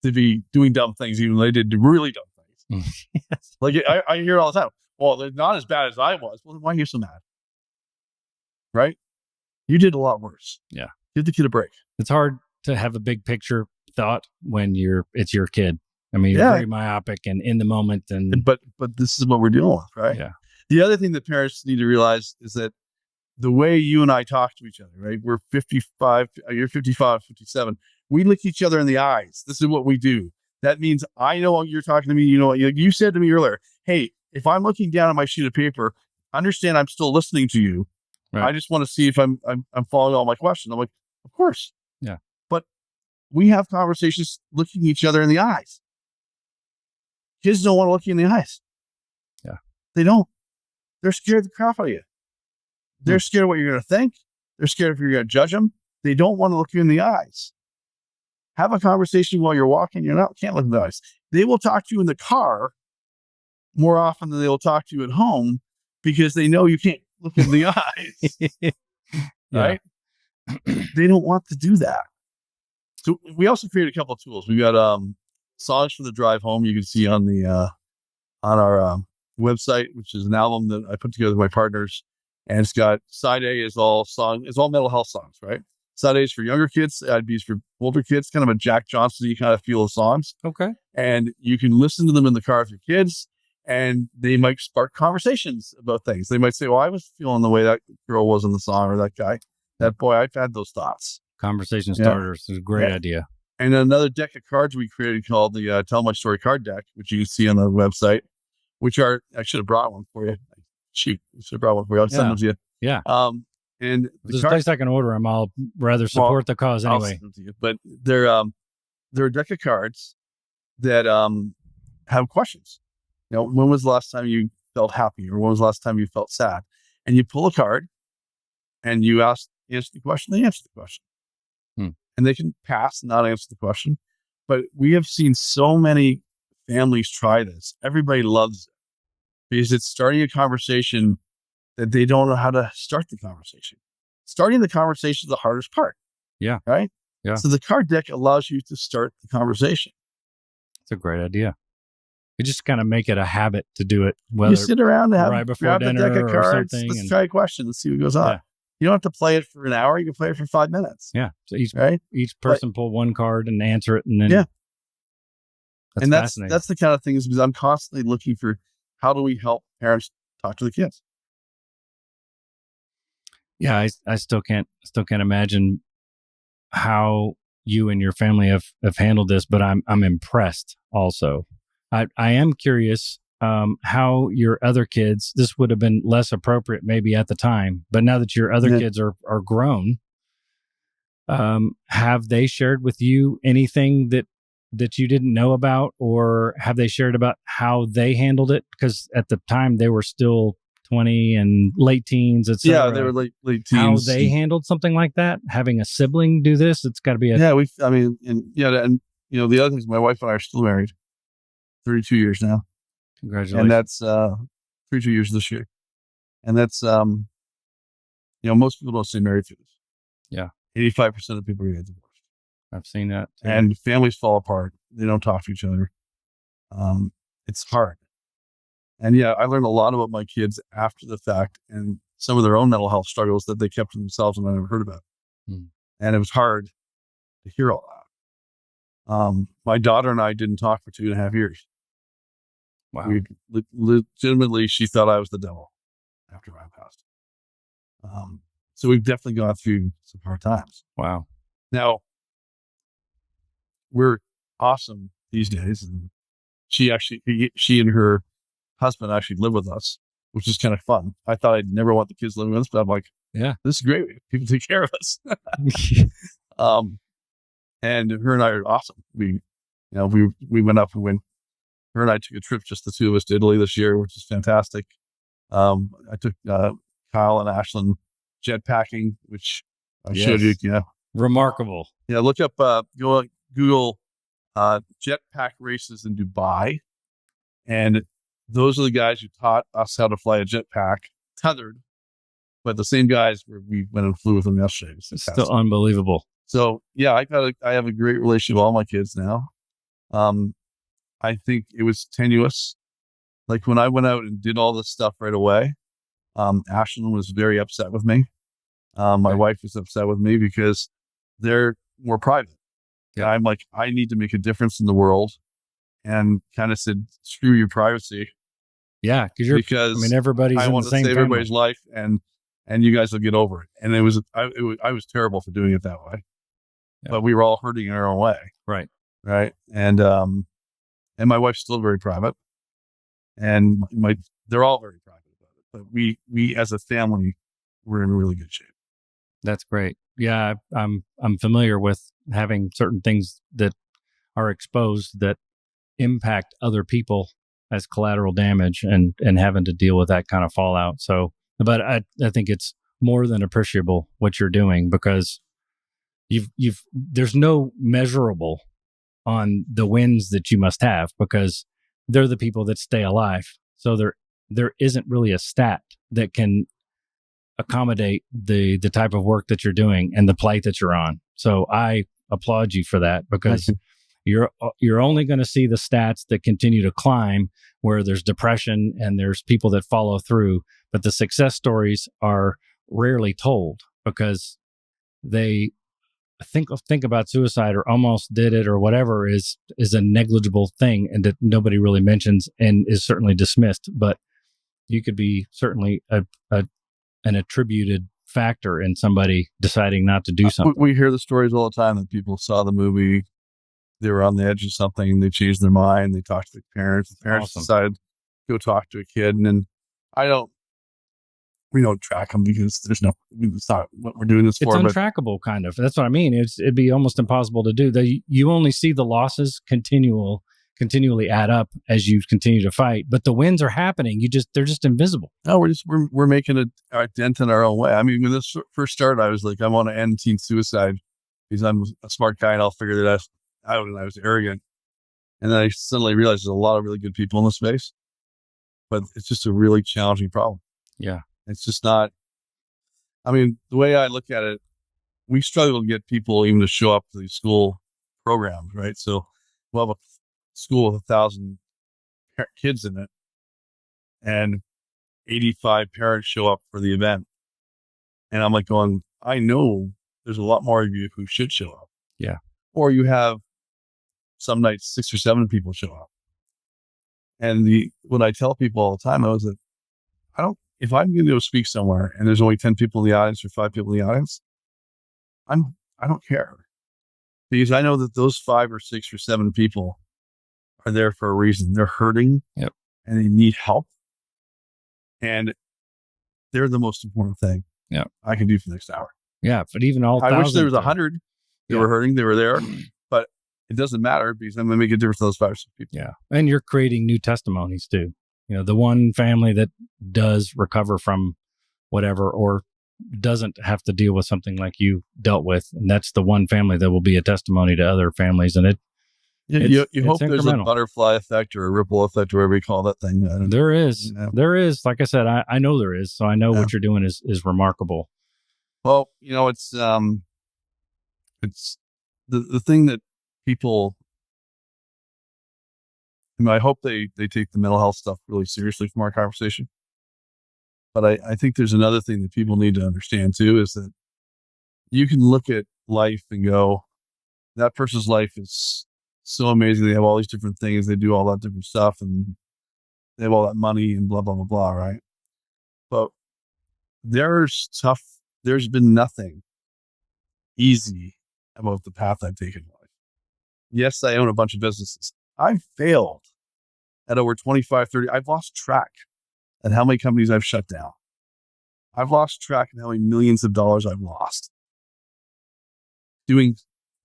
to be doing dumb things, even though they did really dumb things. Yes. Like I hear it all the time. Well, they're not as bad as I was. Well, then why are you so mad? Right? You did a lot worse. Yeah. Give the kid a break. It's hard to have a big picture thought when it's your kid. I mean, you're very myopic and in the moment. But this is what we're dealing with, right? Yeah. The other thing that parents need to realize is that the way you and I talk to each other, right? We're 55, you're 55, 57. We look each other in the eyes. This is what we do. That means I know you're talking to me. You said to me earlier, hey, if I'm looking down at my sheet of paper, understand I'm still listening to you. Right. I just want to see if I'm following all my questions. I'm like, of course. Yeah. But we have conversations looking each other in the eyes. Kids don't want to look you in the eyes. Yeah. They don't. They're scared the crap out of you. They're scared of what you're going to think. They're scared if you're going to judge them. They don't want to look you in the eyes. Have a conversation while you're walking. Can't look in the eyes. They will talk to you in the car more often than they will talk to you at home because they know you can't look in the eyes. Right? They don't want to do that. So we also created a couple of tools. We got songs for the drive home. You can see on our website, which is an album that I put together with my partners. And it's got side A is all mental health songs, right? Side A is for younger kids, side B is for older kids, kind of a Jack Johnson-y kind of feel of songs. Okay. And you can listen to them in the car with your kids, and they might spark conversations about things. They might say, well, I was feeling the way that girl was in the song, or that guy, that boy, I've had those thoughts. Conversation starters is a great idea. And another deck of cards we created called the Tell My Story card deck, which you can see on the website, which I should have brought one for you. Shoot, I should have brought one for you. I'll send them to you. Yeah. And if there's a place I can order them, I'll rather support the cause anyway. But they're a deck of cards that have questions. When was the last time you felt happy, or when was the last time you felt sad? And you pull a card and you answer the question, they answer the question. And they can pass and not answer the question. But we have seen so many families try this. Everybody loves it because it's starting a conversation that they don't know how to start the conversation. Starting the conversation is the hardest part. Yeah. Right? Yeah. So the card deck allows you to start the conversation. It's a great idea. You just kind of make it a habit to do it. You sit around and right before grab dinner the deck of cards. Or Let's try a question. Let's see what goes on. Yeah. You don't have to play it for an hour. You can play it for 5 minutes. Yeah. So each person pull one card and answer it, and then that's the kind of thing, is because I'm constantly looking for how do we help parents talk to the kids. Yeah, I still can't imagine how you and your family have handled this, but I'm impressed also. I am curious how your other kids, this would have been less appropriate maybe at the time, but now that your other kids are grown, have they shared with you anything that you didn't know about, or have they shared about how they handled it? Because at the time they were still 20 and late teens, etc. Yeah, they were late teens. How they handled something like that, having a sibling do this, it's got to be and the other thing is my wife and I are still married 32 years now. Congratulations. And that's 32 years this year. And that's most people don't stay married through this. Yeah. 85% of people get divorced. I've seen that too. And families fall apart. They don't talk to each other. It's hard. And I learned a lot about my kids after the fact, and some of their own mental health struggles that they kept to themselves and I never heard about. And it was hard to hear all that. My daughter and I didn't talk for 2.5 years. Wow. Legitimately, she thought I was the devil after I passed. So we've definitely gone through some hard times. Wow. Now, we're awesome these days. And she and her husband actually live with us, which is kind of fun. I thought I'd never want the kids living with us, but I'm like, yeah, this is great. People take care of us. And her and I are awesome. We went up and her and I took a trip, just the two of us, to Italy this year, which is fantastic. I took Kyle and Ashlyn jetpacking, which I showed you. Yeah, remarkable. Yeah, look up, Google jetpack races in Dubai, and those are the guys who taught us how to fly a jetpack tethered. But the same guys we went and flew with them yesterday. It's still unbelievable. So I have a great relationship with all my kids now. I think it was tenuous. Like when I went out and did all this stuff right away, Ashlyn was very upset with me. My wife was upset with me because they're more private. Yeah. I'm like, I need to make a difference in the world, and kind of said, screw your privacy. Yeah. Because everybody's I want to save everybody's life, and you guys will get over it. And I was terrible for doing it that way, but we were all hurting in our own way. Right. Right. And my wife's still very private, and they're all very private about it. But we as a family, we're in really good shape. That's great. Yeah, I'm familiar with having certain things that are exposed that impact other people as collateral damage, and having to deal with that kind of fallout. So, but I think it's more than appreciable what you're doing, because there's no measurable on the wins that you must have, because they're the people that stay alive. So there isn't really a stat that can accommodate the type of work that you're doing and the plight that you're on. So I applaud you for that, because you're only going to see the stats that continue to climb, where there's depression and there's people that follow through, but the success stories are rarely told, because they think about suicide or almost did it or whatever is a negligible thing, and that nobody really mentions and is certainly dismissed. But you could be certainly an attributed factor in somebody deciding not to do something. We hear the stories all the time that people saw the movie, they were on the edge of something, they changed their mind, they talked to the parents decided to go talk to a kid, and then we don't track them, because it's not what we're doing this for. It's untrackable, kind of. That's what I mean. It'd be almost impossible to do. You only see the losses continually continually add up as you continue to fight, but the wins are happening. They're just invisible. No, we're making a dent in our own way. I mean, when this first started, I was like, I want to end teen suicide because I'm a smart guy and I'll figure that out. And I was arrogant. And then I suddenly realized there's a lot of really good people in the space, but it's just a really challenging problem. Yeah. It's just not, I mean, the way I look at it, we struggle to get people even to show up to these school programs, right? So we'll have a school with 1,000 kids in it and 85 parents show up for the event. And I'm like going, I know there's a lot more of you who should show up. Yeah. Or you have some nights 6 or 7 people show up. And what I tell people all the time, I was like, if I'm going to go speak somewhere and there's only 10 people in the audience or 5 people in the audience, I don't care. Because I know that those 5 or 6 or 7 people are there for a reason. They're hurting. Yep. And they need help. And they're the most important thing I can do for the next hour. Yeah. But even all, I wish there was 100 that were hurting. They were there, but it doesn't matter because I'm going to make a difference to those 5 or 6 people. Yeah. And you're creating new testimonies too. The one family that does recover from whatever, or doesn't have to deal with something like you dealt with. And that's the one family that will be a testimony to other families. And you hope there's a butterfly effect or a ripple effect, or whatever you call that thing. There is. There is. Like I said, I know there is. So I know what you're doing is remarkable. Well, it's the thing that people, I hope they take the mental health stuff really seriously from our conversation. But I think there's another thing that people need to understand too, is that you can look at life and go, that person's life is so amazing. They have all these different things. They do all that different stuff and they have all that money and blah, blah, blah, blah. Right. But there's been nothing easy about the path I've taken in life. Yes, I own a bunch of businesses. I've failed at over 25, 30. I've lost track at how many companies I've shut down. I've lost track of how many millions of dollars I've lost doing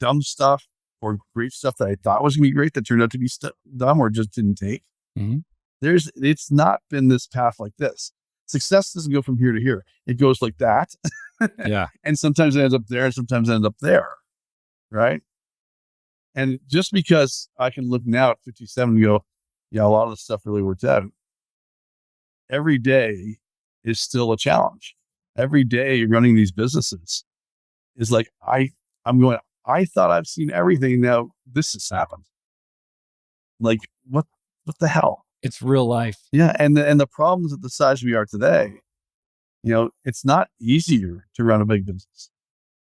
dumb stuff or great stuff that I thought was going to be great that turned out to be dumb or just didn't take. Mm-hmm. It's not been this path like this. Success doesn't go from here to here. It goes like that. Yeah. And sometimes it ends up there and sometimes it ends up there. Right. And just because I can look now at 57 and go, yeah, a lot of the stuff really worked out. Every day is still a challenge. Every day running these businesses is like, I thought I've seen everything. Now this has happened. Like, what the hell? It's real life. Yeah. And the problems at the size we are today, it's not easier to run a big business.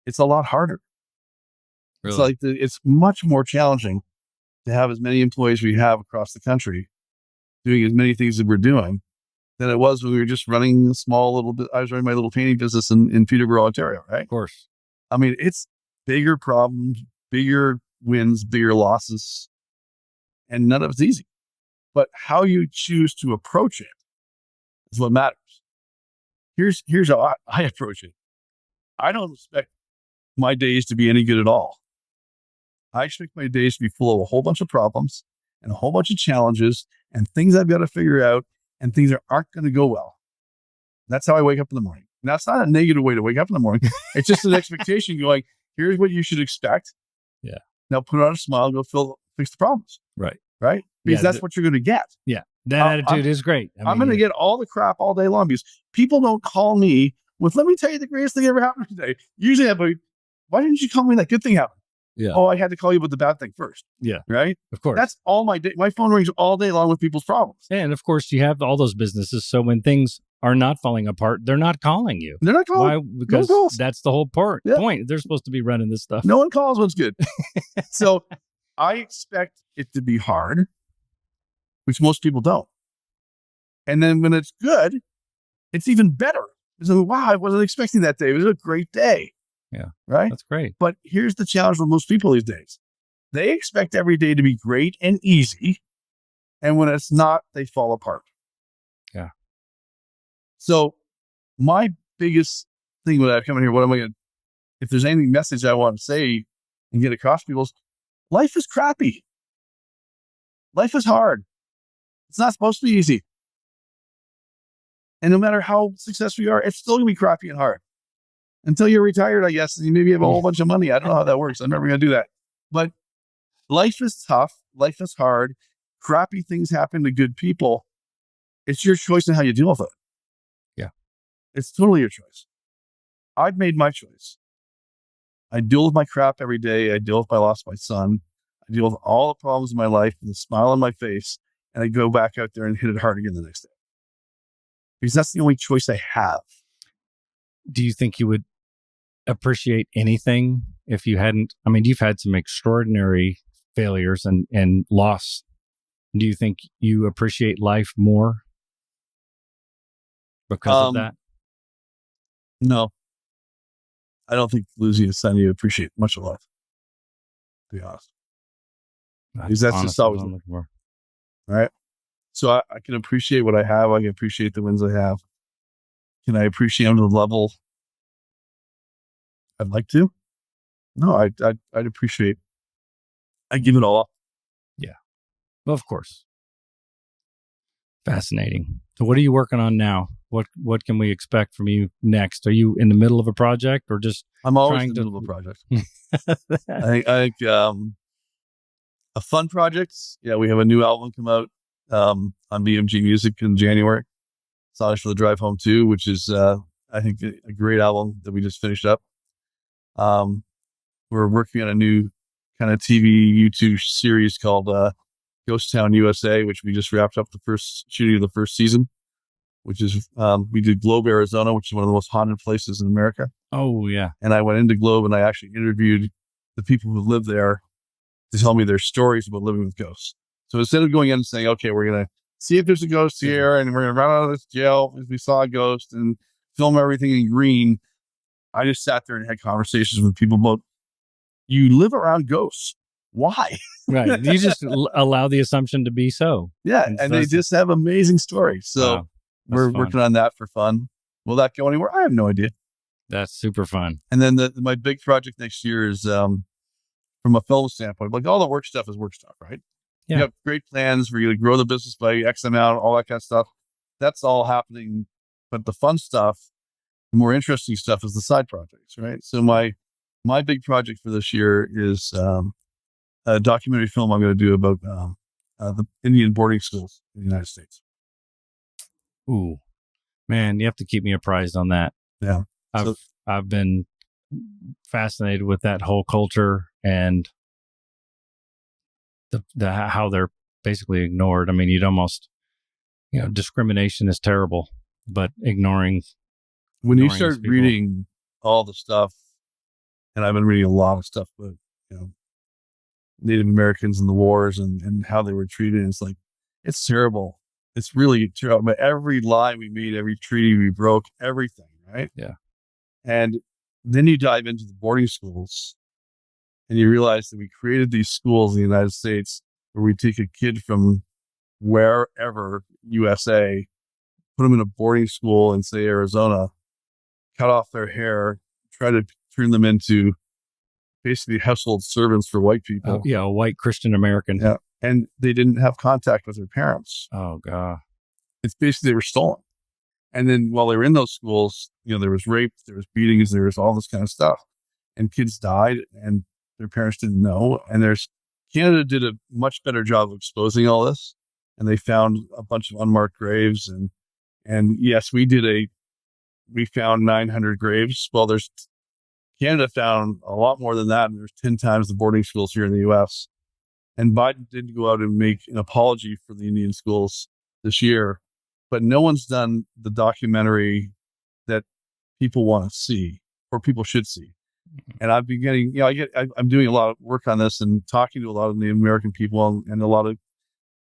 It's a lot harder. Really? It's like it's much more challenging to have as many employees we have across the country doing as many things that we're doing than it was when we were just running a small little bit. I was running my little painting business in Peterborough, Ontario, right? Of course. I mean, it's bigger problems, bigger wins, bigger losses, and none of it's easy. But how you choose to approach it is what matters. Here's how I approach it. I don't expect my days to be any good at all. I expect my days to be full of a whole bunch of problems and a whole bunch of challenges and things I've got to figure out and things that aren't going to go well. That's how I wake up in the morning. Now, it's not a negative way to wake up in the morning. It's just an expectation going, here's what you should expect. Yeah. Now put on a smile and go fix the problems. Right. Right? Because that's what you're going to get. Yeah. That attitude is great. I'm going to get all the crap all day long because people don't call me with, let me tell you the greatest thing ever happened today. Usually I'm like, why didn't you call me when that good thing happened? Yeah. Oh, I had to call you with the bad thing first. Yeah. Right? Of course. That's all my day. My phone rings all day long with people's problems. And of course, you have all those businesses. So when things are not falling apart, they're not calling you. They're not calling. Why? Because that's the whole point. They're supposed to be running this stuff. No one calls when it's good. So I expect it to be hard, which most people don't. And then when it's good, it's even better. It's like, wow, I wasn't expecting that day. It was a great day. Yeah. Right? That's great. But here's the challenge with most people these days. They expect every day to be great and easy. And when it's not, they fall apart. Yeah. So my biggest thing when I come in here, if there's any message I want to say and get across to people, is life is crappy. Life is hard. It's not supposed to be easy. And no matter how successful you are, it's still going to be crappy and hard. Until you're retired, I guess, and you maybe have a whole bunch of money. I don't know how that works. I'm never going to do that. But life is tough. Life is hard. Crappy things happen to good people. It's your choice on how you deal with it. Yeah. It's totally your choice. I've made my choice. I deal with my crap every day. I deal with my loss of my son. I deal with all the problems in my life with a smile on my face. And I go back out there and hit it hard again the next day. Because that's the only choice I have. Do you think you would appreciate anything if you hadn't? I mean, you've had some extraordinary failures and loss. Do you think you appreciate life more because of that? No. I don't think losing a son you appreciate much of life, to be honest. Because that's just always what I'm looking for. Right? So I can appreciate what I have. I can appreciate the wins I have. Can I appreciate them to the level I'd like to? No, I'd appreciate. I give it all up. Yeah. Well, of course. Fascinating. So what are you working on now? What can we expect from you next? Are you in the middle of a project or just I'm always trying in the to middle of a project. I think a fun project. Yeah, we have a new album come out on BMG Music in January. Songs for the Drive Home too, which is I think a great album that we just finished up. We're working on a new kind of TV YouTube series called Ghost Town USA, which we just wrapped up the first shooting of the first season, which is we did Globe, Arizona, which is one of the most haunted places in America. Oh yeah. And I went into Globe and I actually interviewed the people who live there to tell me their stories about living with ghosts. So instead of going in and saying, okay, we're going to see if there's a ghost here and we're going to run out of this jail if we saw a ghost and film everything in green, I just sat there and had conversations with people about, you live around ghosts. Why? Right. You just allow the assumption to be so. Yeah. And they just have amazing stories. So wow, we're fun. working on that for fun. Will that go anywhere? I have no idea. That's super fun. And then my big project next year is from a film standpoint, like all the work stuff is work stuff, right? Yeah. You have great plans for you to grow the business by X amount, all that kind of stuff. That's all happening. But the fun stuff, the more interesting stuff is the side projects, right? So my big project for this year is a documentary film I'm going to do about the Indian boarding schools in the United States. Ooh, man, you have to keep me apprised on that. Yeah. I've been fascinated with that whole culture and the how they're basically ignored. I mean, you'd almost, discrimination is terrible, but ignoring. When you start reading all the stuff, and I've been reading a lot of stuff, but Native Americans and the wars and how they were treated, it's like, it's terrible. It's really terrible. But every lie we made, every treaty we broke, everything, right? Yeah. And then you dive into the boarding schools and you realize that we created these schools in the United States where we take a kid from wherever, USA, put them in a boarding school in, say, Arizona, cut off their hair, try to turn them into basically household servants for white people. A white Christian American. Yeah. And they didn't have contact with their parents. Oh, God. It's basically they were stolen. And then while they were in those schools, there was rape, there was beatings, there was all this kind of stuff. And kids died and their parents didn't know. And Canada did a much better job of exposing all this. And they found a bunch of unmarked graves. And yes, we found 900 graves. Well, Canada found a lot more than that. And there's 10 times the boarding schools here in the US. And Biden didn't go out and make an apology for the Indian schools this year. But no one's done the documentary that people want to see or people should see. And I've been getting, I'm doing a lot of work on this and talking to a lot of Native American people and a lot of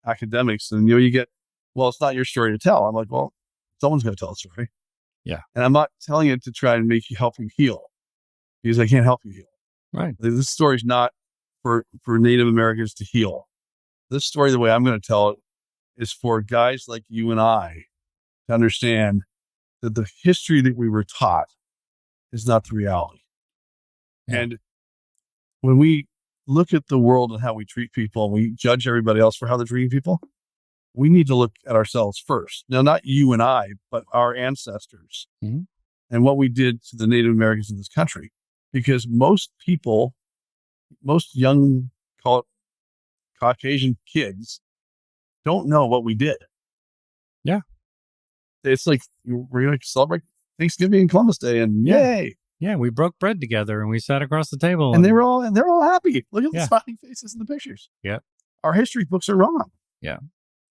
academics. And you get, well, it's not your story to tell. I'm like, well, someone's going to tell a story. Yeah. And I'm not telling it to try and help you heal because I can't help you heal. Right. This story is not for Native Americans to heal. This story, the way I'm going to tell it, is for guys like you and I to understand that the history that we were taught is not the reality. Yeah. And when we look at the world and how we treat people, and we judge everybody else for how they're treating people, we need to look at ourselves first. Now, not you and I, but our ancestors and what we did to the Native Americans in this country. Because most people, most young, call it Caucasian kids, don't know what we did. Yeah. It's like we're going to celebrate Thanksgiving and Columbus Day, and yay. Yeah, we broke bread together and we sat across the table. And they're all happy. Look at the smiling faces in the pictures. Yeah. Our history books are wrong. Yeah.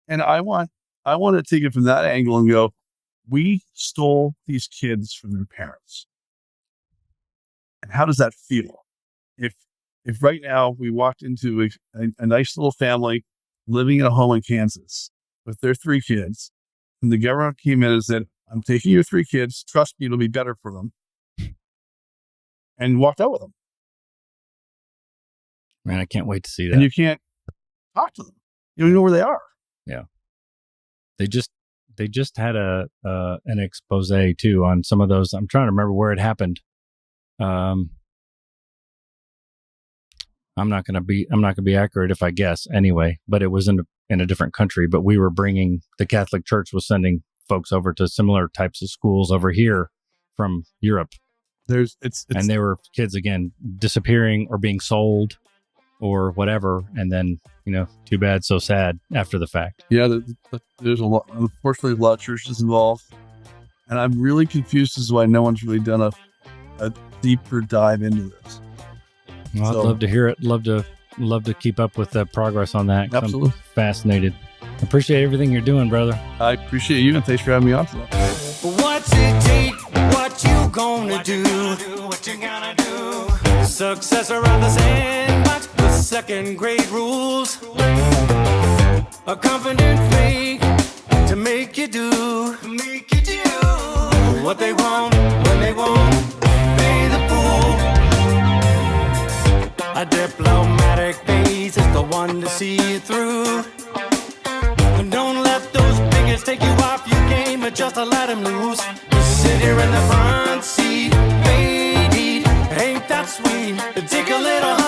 And I want to take it from that angle and go, we stole these kids from their parents. And how does that feel? If right now we walked into a nice little family living in a home in Kansas with their 3 kids, and the government came in and said, I'm taking your 3 kids, trust me, it'll be better for them, and walked out with them. Man, I can't wait to see that. And you can't talk to them. You don't even know where they are. Yeah. They just had an expose too on some of those. I'm trying to remember where it happened. I'm not going to be accurate if I guess anyway, but it was in a different country, but we were bringing, the Catholic Church was sending folks over to similar types of schools over here from Europe. And there were kids again disappearing or being sold or whatever, and then too bad, so sad after the fact. Yeah, there's a lot. Unfortunately, a lot of churches involved, and I'm really confused as to why no one's really done a deeper dive into this. Well, I'd love to hear it. Love to keep up with the progress on that. Absolutely, I'm fascinated. Appreciate everything you're doing, brother. I appreciate you, and thanks for having me on today. What's it take? What you gonna do? What you gonna do? Successor of the sandbox with second grade rules. A confident fake to make you do what they want when they won't pay the fool. A diplomatic face is the one to see you through. And don't let those bigots take you off your game, but just to let them loose. Just sit here in the front seat, baby, ain't that sweet? Take a little